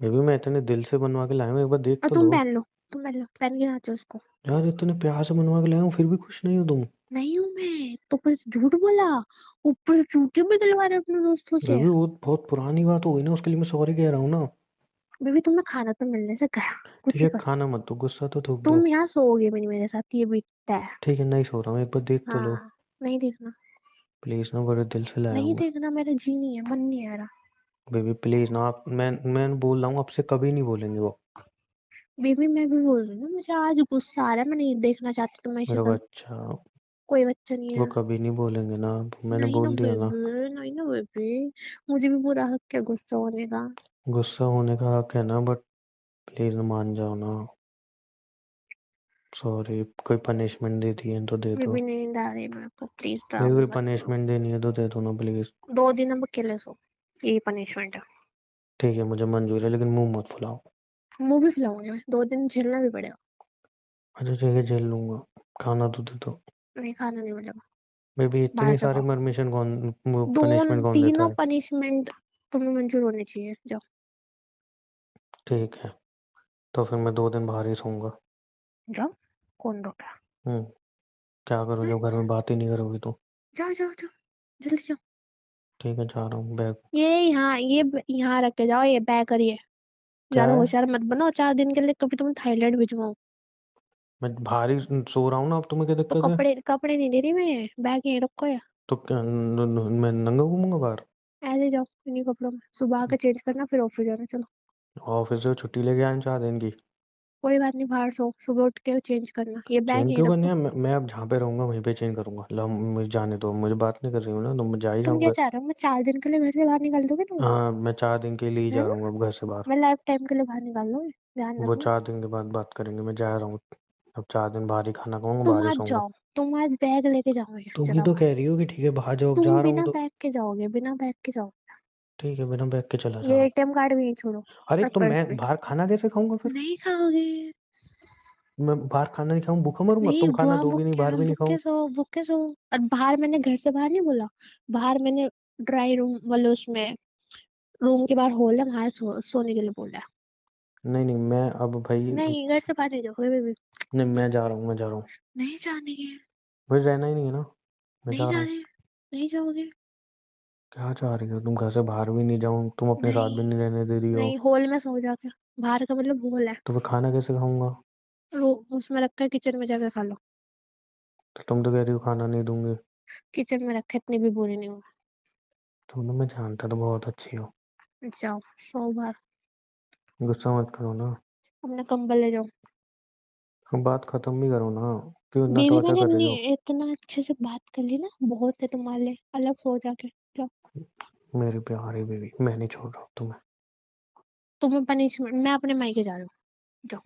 Speaker 1: बेबी मैं इतने दिल से बनवा के लाया हूँ, एक बार देख
Speaker 2: और
Speaker 1: तो
Speaker 2: तुम
Speaker 1: लो।
Speaker 2: पहन लो, तुम पहन लो, पहन के नाचो उसको।
Speaker 1: यार इतने प्यार से बनवा के लाया हूँ फिर भी खुश नहीं हो तुम।
Speaker 2: नहीं हूँ मैं तो, ऊपर से झूठ बोला, ऊपर से चूतिया भी दिलवा रहे अपने दोस्तों से।
Speaker 1: बेबी वो बहुत पुरानी बात हो गई ना, उसके लिए मैं सॉरी कह रहा हूँ ना।
Speaker 2: बेबी तुम्हें खाना तो मिलने से गया,
Speaker 1: ठीक
Speaker 2: कुछ ही
Speaker 1: है
Speaker 2: कर।
Speaker 1: खाना मत दो, गुस्सा तो थूक दो।
Speaker 2: तुम यहाँ सोओगे भी नहीं मेरे साथ, ये भी तय है।
Speaker 1: ठीक है नहीं सो रहा हूँ, एक बार देख तो लो।
Speaker 2: हाँ, नहीं देखना,
Speaker 1: प्लीज ना, बड़े दिल से लाया
Speaker 2: नहीं
Speaker 1: हूँ मैं।
Speaker 2: देखना, मेरा जी नहीं है, मन नहीं है मेरा।
Speaker 1: बेबी प्लीज ना, आप मैं बोल रहा हूँ आपसे कभी नहीं बोलेंगे वो।
Speaker 2: बेबी मैं भी बोल रही हूँ, मुझे आज गुस्सा आ रहा है, मैं नहीं देखना चाहती तुम्हारी
Speaker 1: मेरा
Speaker 2: शक्ल।
Speaker 1: बच्चा,
Speaker 2: कोई बच्चा नहीं
Speaker 1: वो
Speaker 2: है।
Speaker 1: कभी नहीं बोलेंगे ना, मैंने
Speaker 2: नहीं ना
Speaker 1: बोल दिया ना।
Speaker 2: बेबी, नहीं ना बेबी, मुझे भी पूरा हक है गुस्सा होने का।
Speaker 1: गुस्सा होने का हक है ना, बट प्लीज ना मान जाओ ना। सॉरी, कोई पनिशमेंट दे दी है तो दे दो।
Speaker 2: बेबी नींद आ रही है मेरे को, प्लीज
Speaker 1: मेरी
Speaker 2: ड्रामा
Speaker 1: कोई
Speaker 2: मत करो।
Speaker 1: पनिशमेंट देनी है तो दे दो ना प्लीज।
Speaker 2: 2 दिन अब अकेले सो, यही पनिशमेंट है।
Speaker 1: ठीक है मुझे मंजूर है, लेकिन मुंह मत फुलाओ।
Speaker 2: मुंह भी फुलाऊंगी मैं, 2 दिन झेलना भी पड़ेगा।
Speaker 1: अच्छा ठीक है झेल लूंगा, खाना तो दे दो।
Speaker 2: नहीं, खाना नहीं मिलेगा,
Speaker 1: बेबी
Speaker 2: बाहर
Speaker 1: इतनी
Speaker 2: से
Speaker 1: सारी
Speaker 2: खाओ।
Speaker 1: परमिशन कौन,
Speaker 2: दोनों
Speaker 1: पनिशमेंट कौन देता
Speaker 2: तीनों
Speaker 1: है।
Speaker 2: पनिशमेंट तुम्हें मंजूर होनी चाहिए, जाओ।
Speaker 1: ठीक है, तो फिर मैं 2 दिन बाहर ही सोऊंगा।
Speaker 2: जाओ, कौन रोका।
Speaker 1: हम्म। क्या करो
Speaker 2: है?
Speaker 1: जब घर में बात ही नहीं करोगी तो।
Speaker 2: जाओ जाओ जाओ, जल्दी जाओ।
Speaker 1: ठीक है जा रहा हूँ बैग।
Speaker 2: ये यहाँ, यहाँ रख के जाओ, ये बैग करिए।
Speaker 1: क्या
Speaker 2: ज्यादा
Speaker 1: है।
Speaker 2: होशियार मत बनो, 4 दिन के लिए कभी तुम्हें थाईलैंड भिजवाऊं।
Speaker 1: मैं बाहर ही सो रहा हूँ ना, अब तुम्हें क्या
Speaker 2: तो
Speaker 1: दिक्कत है।
Speaker 2: कपड़े कपड़े नहीं दे रही मैं, बैग यहीं रखो या
Speaker 1: तो क्या मैं नंगा घूमूंगा बाहर।
Speaker 2: ऐसे जाओ इन्हीं कपड़ों में, सुबह आके चेंज करना, फिर ऑफिस जाना, चलो।
Speaker 1: ऑफिस से छुट्टी लेके आया हूँ 4 दिन की।
Speaker 2: कोई बात नहीं, बाहर सो, सुबह उठ के चेंज करना, ये बैग
Speaker 1: चेंज
Speaker 2: यहीं
Speaker 1: क्यों करनी
Speaker 2: रखो।
Speaker 1: है, मैं अब जहाँ पे रहूंगा वहीं पे चेंज करूंगा, लो मुझे जाने दो, मुझे बात नहीं कर रही हूँ ना, तो मैं जा ही
Speaker 2: तुम क्या
Speaker 1: जाऊंगा।
Speaker 2: चाह रहे हो, मैं 4 दिन के लिए घर से बाहर निकाल दोगे तुम?
Speaker 1: हाँ मैं 4 दिन के लिए ही
Speaker 2: है
Speaker 1: जा
Speaker 2: ना,
Speaker 1: रहा हूँ अब घर से बाहर।
Speaker 2: मैं लाइफ टाइम के लिए बाहर निकाल दूंगी, ध्यान
Speaker 1: वो
Speaker 2: रखना।
Speaker 1: 4 दिन के बाद बात करेंगे, मैं जा रहा हूँ। अब 4 दिन बाहर ही खाना खाऊंगा,
Speaker 2: तुम
Speaker 1: बाहर ही
Speaker 2: आज
Speaker 1: सोऊंगा।
Speaker 2: जाओ, तुम आज बैग लेके जाओ यहाँ
Speaker 1: तुम ही
Speaker 2: जरा
Speaker 1: तो
Speaker 2: बाहर।
Speaker 1: कह रही हो कि ठीक है बाहर जाओ, अब
Speaker 2: तुम
Speaker 1: जा रहा हूँ
Speaker 2: बिना
Speaker 1: तो।
Speaker 2: बैग के जाओगे, बिना बैग के जाओ।
Speaker 1: ठीक है बिना बैग के चला जा
Speaker 2: ये
Speaker 1: रहा हूँ।
Speaker 2: एटीएम कार्ड भी यहीं छोड़ो,
Speaker 1: अरे
Speaker 2: और
Speaker 1: तो मैं
Speaker 2: पर्स भी।
Speaker 1: बाहर खाना कैसे खाऊंगा फिर।
Speaker 2: नहीं खाओगे।
Speaker 1: मैं बाहर खाना नहीं खाऊं भूखा मरूंगा,
Speaker 2: नहीं,
Speaker 1: तुम खाना
Speaker 2: वहाँ
Speaker 1: दोगे नहीं, बाहर भी नहीं
Speaker 2: भूखे
Speaker 1: खाऊं।
Speaker 2: सो, भूखे सो। और बाहर मैंने घर से बाहर नहीं बोला, बाहर मैंने ड्राई रूम वाले उसमें, रूम के बाहर हॉल है, वहां सोने के लिए बोला है।
Speaker 1: नहीं नहीं मैं अब भाई।
Speaker 2: नहीं, घर से बाहर नहीं जाओगे बेबी।
Speaker 1: नहीं मैं जा रहा हूँ, मैं जा रहा हूँ।
Speaker 2: नहीं जाने है,
Speaker 1: मुझे रहना ही नहीं है ना। मैं
Speaker 2: नहीं
Speaker 1: जा रहा हूँ।
Speaker 2: जाने, नहीं जाओगे।
Speaker 1: क्या चाह रही हो तुम, घर से बाहर भी नहीं जाऊं, तुम अपने साथ भी
Speaker 2: नहीं,
Speaker 1: नहीं रहने दे रही हो।
Speaker 2: नहीं हॉल में सो जाके, बाहर का मतलब हॉल है।
Speaker 1: तो मैं खाना कैसे खाऊंगा।
Speaker 2: उसमें रखा है, किचन में जाकर खा लो।
Speaker 1: तो तुम तो कह रही हो खाना नहीं दूंगी।
Speaker 2: किचन में रखा, इतनी भी बुरी नहीं हूँ।
Speaker 1: तुम तो, मैं जानता तो बहुत अच्छी हो।
Speaker 2: जाओ, सो बाहर।
Speaker 1: गुस्सा मत करो ना।
Speaker 2: अपना कंबल ले जाओ।
Speaker 1: अब बात खत्म भी करो ना। क्यों इतना
Speaker 2: बेबी
Speaker 1: टॉर्चर
Speaker 2: मैंने
Speaker 1: कर रही हो।
Speaker 2: इतना अच्छे से बात कर ली ना, बहुत है तुम्हारे लिए, अलग सो जाके। जाओ।
Speaker 1: मेरी प्यारी बेबी, मैं नहीं छोड़ रहा हूँ तुम्हें।
Speaker 2: तुम्हें पनिशमेंट, मैं अपने मायके जा रही हूँ,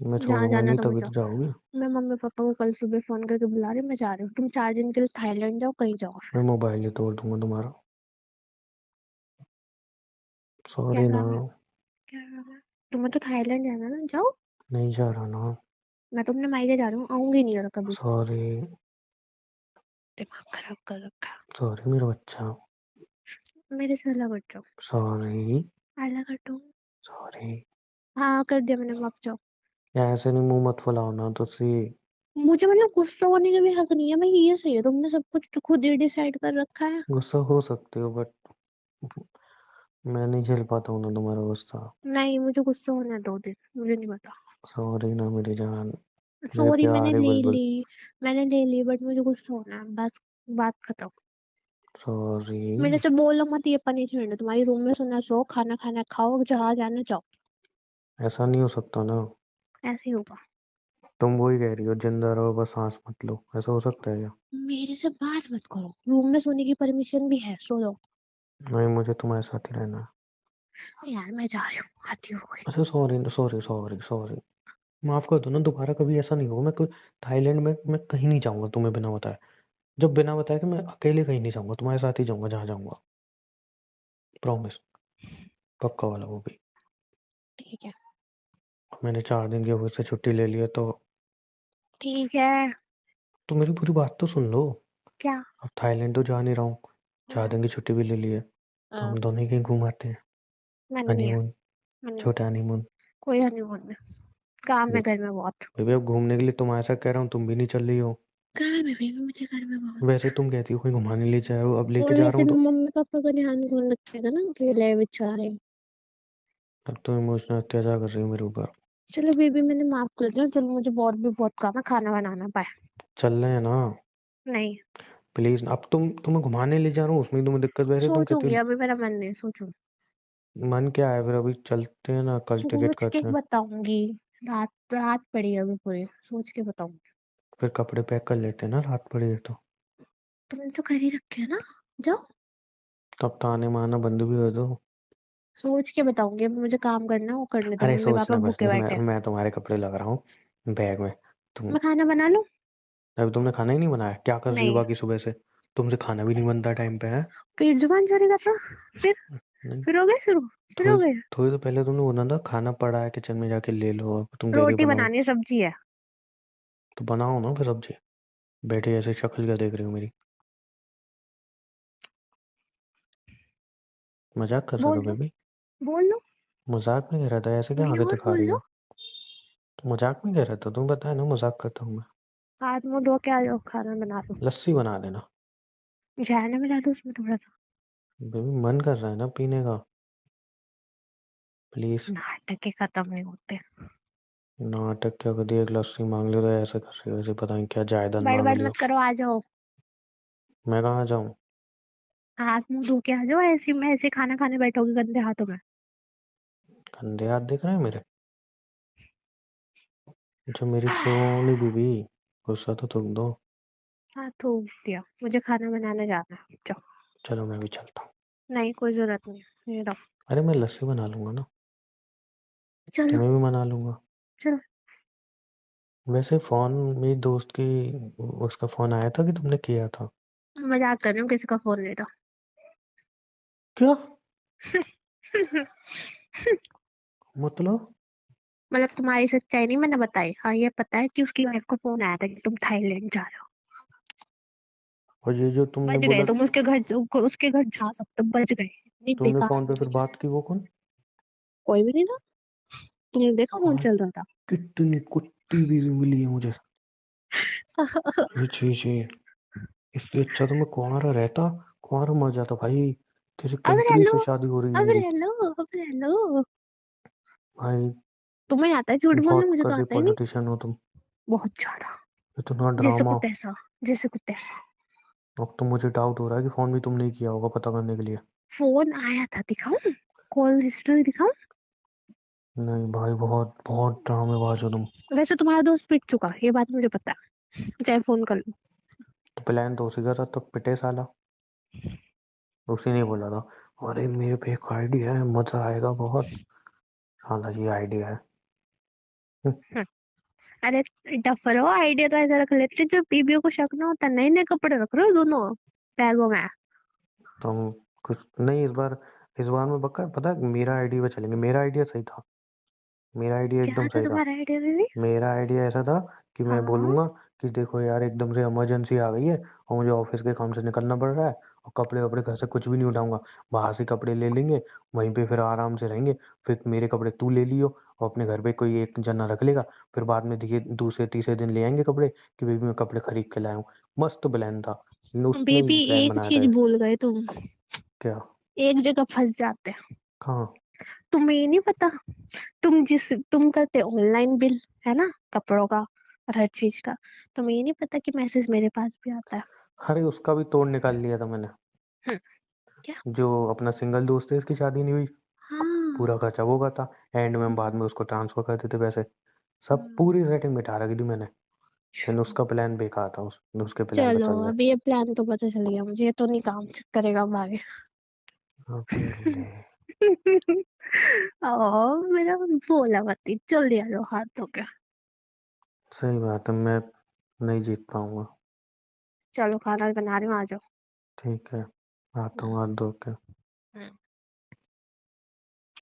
Speaker 1: मैं
Speaker 2: जाओ, जहाँ
Speaker 1: छोड़ूंगा
Speaker 2: जाना
Speaker 1: नहीं
Speaker 2: तुम्हें
Speaker 1: तभी तो
Speaker 2: जाओ।
Speaker 1: जाओगी।
Speaker 2: मैं मम्मी पापा को कल सुबह फोन करके बुला रही हूँ, मैं जा रही हूँ, तुम 4 दिन के लिए थाईलैंड जाओ, कहीं जाओ
Speaker 1: मैं
Speaker 2: फिर।
Speaker 1: मोबाइल ही तोड़ दूंगा तुम्हारा।
Speaker 2: क्या
Speaker 1: सॉरी ना।
Speaker 2: काम है, क्या काम है। तुम्हें तो थाईलैंड जाना है ना, जाओ।
Speaker 1: नहीं जा रहा ना।
Speaker 2: मैं तो अपने मायके जा रही हूँ, आऊंगी नहीं और कभी।
Speaker 1: सॉरी।
Speaker 2: दिमाग खराब कर रखा
Speaker 1: सॉरी मेरा बच्चा।
Speaker 2: है। मेरे से अलग हट जाओ।
Speaker 1: सॉरी।
Speaker 2: अलग हटो।
Speaker 1: सॉरी।
Speaker 2: हाँ, कर दिया मैंने, माफ जाओ।
Speaker 1: ऐसे नहीं मुंह मत फुलाओ ना तो सी।
Speaker 2: मुझे मतलब गुस्सा होने का भी हक नहीं है भाई, ये सही है, तुमने सब कुछ तो खुद ही डिसाइड कर रखा है।
Speaker 1: गुस्सा हो सकते हो बट मैं नहीं झेल पाता हूँ ना तुम्हारा गुस्सा।
Speaker 2: नहीं, मुझे गुस्सा होना है 2 दिन, मुझे नहीं पता।
Speaker 1: सॉरी ना मेरी जान। मेरे
Speaker 2: सॉरी मैंने
Speaker 1: प्यारे
Speaker 2: ले
Speaker 1: बुलबुल।
Speaker 2: ली, मैंने ले ली, बट मुझे गुस्सा होना है, बस। बात खत्म।
Speaker 1: सॉरी।
Speaker 2: मैंने से बोला मत, ये पनिशमेंट है तुम्हारी, रूम में सोना, सो, खाना खाना खाओ, जहाँ जाना जाओ।
Speaker 1: ऐसा नहीं हो सकता ना।
Speaker 2: ऐसे ही होगा।
Speaker 1: तुम वही कह रही हो जिंदा रहो बस सांस मत लो, ऐसा हो सकता है क्या।
Speaker 2: मेरे से बात मत करो, रूम में सोने की परमिशन भी है, सो जाओ।
Speaker 1: नहीं मुझे तुम्हारे साथ ही रहना है।
Speaker 2: यार मैं जा रही हूँ, आती हो गई।
Speaker 1: अच्छा सॉरी सॉरी सॉरी सॉरी। माफ कर दो ना, दोबारा कभी ऐसा नहीं होगा, मैं कोई थाईलैंड में मैं कहीं नहीं जाऊंगा तुम्हें बिना बताए। जब बिना बताए कि मैं अकेले कहीं नहीं जाऊंगा, तुम्हारे साथ ही जाऊंगा जहाँ जाऊंगा। प्रॉमिस। पक्का वाला वो भी।
Speaker 2: ठीक है।
Speaker 1: मैंने 4 दिन की ऑफिस से छुट्टी ले ली है
Speaker 2: ठीक है।
Speaker 1: तो मेरी पूरी बात तो सुन लो।
Speaker 2: क्या?
Speaker 1: अब थाईलैंड तो जा नहीं रहा हूँ, 4 दिन
Speaker 2: हम्म।
Speaker 1: की छुट्टी भी ले ली है, तो
Speaker 2: हम्म।
Speaker 1: हम दोनों ही कहीं घूम आते हैं।
Speaker 2: मन नहीं है,
Speaker 1: हनीमून।
Speaker 2: नहीं,
Speaker 1: छोटा हनीमून।
Speaker 2: कोई हनीमून नहीं, काम है
Speaker 1: बे-
Speaker 2: घर में बहुत।
Speaker 1: बेबी अब घूमने के लिए तुम ऐसा कह रहा हूँ, तुम भी नहीं चल रही हो।
Speaker 2: काम है बेबी मुझे घर में
Speaker 1: वैसे
Speaker 2: बहुत।
Speaker 1: तुम कहती हो कोई घुमाने ले जाओ, अब लेके
Speaker 2: और
Speaker 1: जा रहा
Speaker 2: वैसे
Speaker 1: हूँ
Speaker 2: भी
Speaker 1: तो।
Speaker 2: मम्मी पापा का ध्यान कौन रखेगा ना, अकेले बेचारे।
Speaker 1: अब तो इमोशनल अत्याचार कर रही हो मेरे ऊपर।
Speaker 2: चलो बेबी मैंने माफ कर दिया, चलो मुझे बहुत भी बहुत काम है, खाना बनाना। बाय।
Speaker 1: चल रहे हैं ना।
Speaker 2: नहीं,
Speaker 1: प्लीज, अब तुम्हें घुमाने ले जा रहा हूँ उसमें तुम्हें दिक्कत, वैसे तुम कहती
Speaker 2: सोचूंगी,
Speaker 1: हो।
Speaker 2: अभी मेरा मन नहीं, सोचूंगी।
Speaker 1: मन क्या है फिर, अभी चलते हैं ना, कल टिकट
Speaker 2: सोच के
Speaker 1: करते हैं।
Speaker 2: बताऊंगी। रात रात पड़ी है अभी पूरी, सोच के बताऊंगी।
Speaker 1: फिर कपड़े पैक कर लेते हैं ना, रात पड़ी है तो।
Speaker 2: तुमने तो कर ही रखे है ना, जाओ।
Speaker 1: तब ताने मारना बंद भी हो दो।
Speaker 2: सोच के बताऊंगी, अभी मुझे काम करना है, वो करने दो,
Speaker 1: अरे
Speaker 2: मम्मी पापा
Speaker 1: सोचना कुछ
Speaker 2: भूखे
Speaker 1: नहीं,
Speaker 2: बैठे हैं।
Speaker 1: मैं तुम्हारे कपड़े लगा रहा हूँ बैग में। तुम।
Speaker 2: मैं खाना बना लूं?
Speaker 1: अभी तुमने खाना ही नहीं बनाया, क्या कर रही हो
Speaker 2: नहीं।
Speaker 1: बाकी सुबह से। तुमसे खाना भी नहीं बनता टाइम पे है।
Speaker 2: फिर जुबान चोरी कर रहा? फिर
Speaker 1: नहीं।
Speaker 2: फिर हो गए शुरू? फिर हो
Speaker 1: थोड़ी
Speaker 2: गए?
Speaker 1: थोड़ी तो पहले तुमने बोला था खाना पड़ा है किचन में जाके ले लो, अब तुम कह रही हो
Speaker 2: रोटी
Speaker 1: बनाओ।
Speaker 2: बनानी है, सब्जी है।
Speaker 1: तो बनाओ ना फिर सब्जी। बैठे ऐसे शक्ल क्या देख रही हो मेरी। मजाक कर रहा
Speaker 2: बोल
Speaker 1: था
Speaker 2: लो,
Speaker 1: बेबी।
Speaker 2: बोल लो।
Speaker 1: मजाक में कह रहा था, ऐसे क्या
Speaker 2: नहीं
Speaker 1: आगे
Speaker 2: और
Speaker 1: दिखा
Speaker 2: बोल
Speaker 1: रही
Speaker 2: लो।
Speaker 1: हो। तो मजाक में कह रहा था, तुम बताया ना मजाक करता हूँ मैं।
Speaker 2: हाथ मुंह धो के आ जाओ, खाना बना लो।
Speaker 1: लस्सी बना देना।
Speaker 2: जहर मिला दो उसमें थोड़ा सा।
Speaker 1: बेबी मन कर रहा है ना पीने का। प्लीज।
Speaker 2: नाटक के खत्म नहीं होते।
Speaker 1: नाटक क्या कर दिया, एक लस्सी मांग ले तो ऐसा कर रही हो, ऐसे पता नहीं क्या जायदाद मांग
Speaker 2: बड़बड़
Speaker 1: लियो।
Speaker 2: मत करो, आ जाओ।
Speaker 1: मैं कहाँ जाऊँ।
Speaker 2: हाथ मुंह धो के आ जाओ, ऐसे में ऐसे खाना खाने बैठोगे गंदे हाथों में।
Speaker 1: गंदे हाथ दिख रहे हैं मेरे। अच्छा मेरी सोनी बीबी, गुस्सा तो थूक दो।
Speaker 2: हाँ थूक दिया, मुझे खाना बनाने जाना है, जाओ।
Speaker 1: चलो मैं भी चलता हूँ।
Speaker 2: नहीं कोई जरूरत नहीं है, ये रहो।
Speaker 1: अरे मैं लस्सी बना लूंगा ना।
Speaker 2: चलो।
Speaker 1: तुम्हें भी मना लूंगा।
Speaker 2: चलो।
Speaker 1: वैसे फोन, मेरी दोस्त की, उसका फोन आया था कि तुमने किया था।
Speaker 2: मजाक कर रही हूँ, किसी का फोन नहीं था।
Speaker 1: क्या मतलब।
Speaker 2: मतलब तुम्हारी सच्चाई नहीं मैंने बताई, हाँ ये पता है कि उसकी वाइफ का फोन आया था कि तुम थाईलैंड जा रहे हो।
Speaker 1: और ये जो तुमने
Speaker 2: बच गए
Speaker 1: बोला,
Speaker 2: तुम, उसके घर जा सकते हो, बच गए, इतनी
Speaker 1: तुमने
Speaker 2: बेकार
Speaker 1: फोन पे फिर
Speaker 2: लड़की है।
Speaker 1: बात की, वो कौन।
Speaker 2: कोई भी नहीं था, तुमने देखा फोन
Speaker 1: आज
Speaker 2: चल रहा
Speaker 1: कितनी कुत्ती बीवी मिली है मुझे।
Speaker 2: था।
Speaker 1: छी छी छी। इससे अच्छा तो मैं कुंवारा रहता, कुंवारा मर जाता भाई। किसी
Speaker 2: अब रह
Speaker 1: कंट्री
Speaker 2: लो,
Speaker 1: से शादी हो रही है
Speaker 2: अब
Speaker 1: मेरी।
Speaker 2: रह लो, अब रह लो।
Speaker 1: भाई
Speaker 2: तुम्हें आता है झूठ बोलना,
Speaker 1: बहुत
Speaker 2: मुझे तो
Speaker 1: कड़े
Speaker 2: आता ही नहीं।
Speaker 1: पॉलिटिशियन हो तुम।
Speaker 2: बहुत ज्यादा।
Speaker 1: इतना
Speaker 2: जैसे
Speaker 1: ड्रामा।
Speaker 2: कुत्ते सा, जैसे कुत्ते सा।
Speaker 1: अब तो मुझे डाउट हो रहा है कि फोन भी तुमने ही किया होगा पता करने के लिए।
Speaker 2: फोन आया था, दिखाऊं? कॉल हिस्ट्री दिखाऊं?
Speaker 1: नहीं भाई, बहुत बहुत ड्रामेबाज हो तुम।
Speaker 2: वैसे तुम्हारा दोस्त पिट चुका, ये बात मुझे पता है, चाहे फोन कर लो।
Speaker 1: तो प्लान तो उसी का था तो पिटे साला। उसी ने बोला था, अरे मेरे पे एक आइडिया है मजा आएगा बहुत। साला ये आइडिया है। हम्म,
Speaker 2: हम्म, अरे डफरो, आइडिया तो ऐसा रख लेते जो बीबियों को शक ना होता, नए नए कपड़े रख रहे हो दोनों बैगों में।
Speaker 1: तुम कुछ नहीं इस बार में पक्का पता है, मेरा आइडिया पे चलेंगे, मेरा आइडिया सही था। मेरा आइडिया
Speaker 2: क्या
Speaker 1: एकदम
Speaker 2: था
Speaker 1: सही था।
Speaker 2: तुम्हारा आइडिया बेबी?
Speaker 1: मेरा आइडिया ऐसा था कि मैं
Speaker 2: हाँ।
Speaker 1: बोलूंगा कि देखो यार एकदम से इमरजेंसी आ गई है और मुझे ऑफिस के काम से निकलना पड़ रहा है, और कपड़े वपड़े घर से कुछ भी नहीं उठाऊंगा। बाहर से कपड़े ले लेंगे, वहीं पे फिर आराम से रहेंगे। फिर मेरे कपड़े तू ले लियो और अपने घर पे कोई एक जना रख लेगा। फिर बाद में देखिए दूसरे तीसरे दिन ले आएंगे कपड़े कि बेबी मैं कपड़े खरीद के लाया हूँ। मस्त प्लान था। उसने
Speaker 2: बेबी
Speaker 1: प्लान
Speaker 2: एक
Speaker 1: बनाया
Speaker 2: चीज
Speaker 1: था।
Speaker 2: भूल गए तुम,
Speaker 1: क्या।
Speaker 2: एक जगह फंस जाते हैं।
Speaker 1: कहाँ।
Speaker 2: तुम्हें ये नहीं पता, तुम करते ऑनलाइन बिल, है ना, कपड़ों का और हर चीज का। तुम्हें ये नहीं पता कि मैसेज मेरे पास भी आता है।
Speaker 1: अरे उसका भी तोड़ निकाल लिया था मैंने।
Speaker 2: हम्म, क्या?
Speaker 1: जो अपना सिंगल दोस्त है इसकी शादी नहीं हुई,
Speaker 2: हाँ।
Speaker 1: पूरा खर्चा वो का था। एंड में बाद
Speaker 2: हम्म,
Speaker 1: में उसको ट्रांसफर कर देते पैसे। सब
Speaker 2: हम्म।
Speaker 1: पूरी सेटिंग बिठा रखी थी मैंने। लेकिन उसका प्लान बेकार था, उसके प्लान पे
Speaker 2: चलो
Speaker 1: चल गए।
Speaker 2: अभी ये प्लान तो पता चल गया मुझे, ये तो नहीं काम करेगा अब आगे।
Speaker 1: अकेले।
Speaker 2: मेरा बोला मती, जल्दी आ जाओ हाथ धो के।
Speaker 1: सही बात है, मैं नहीं जीत पाऊंगा।
Speaker 2: चलो खाना बना रही हूँ, आ जाओ।
Speaker 1: ठीक है, आता हूँ हाथ धो के।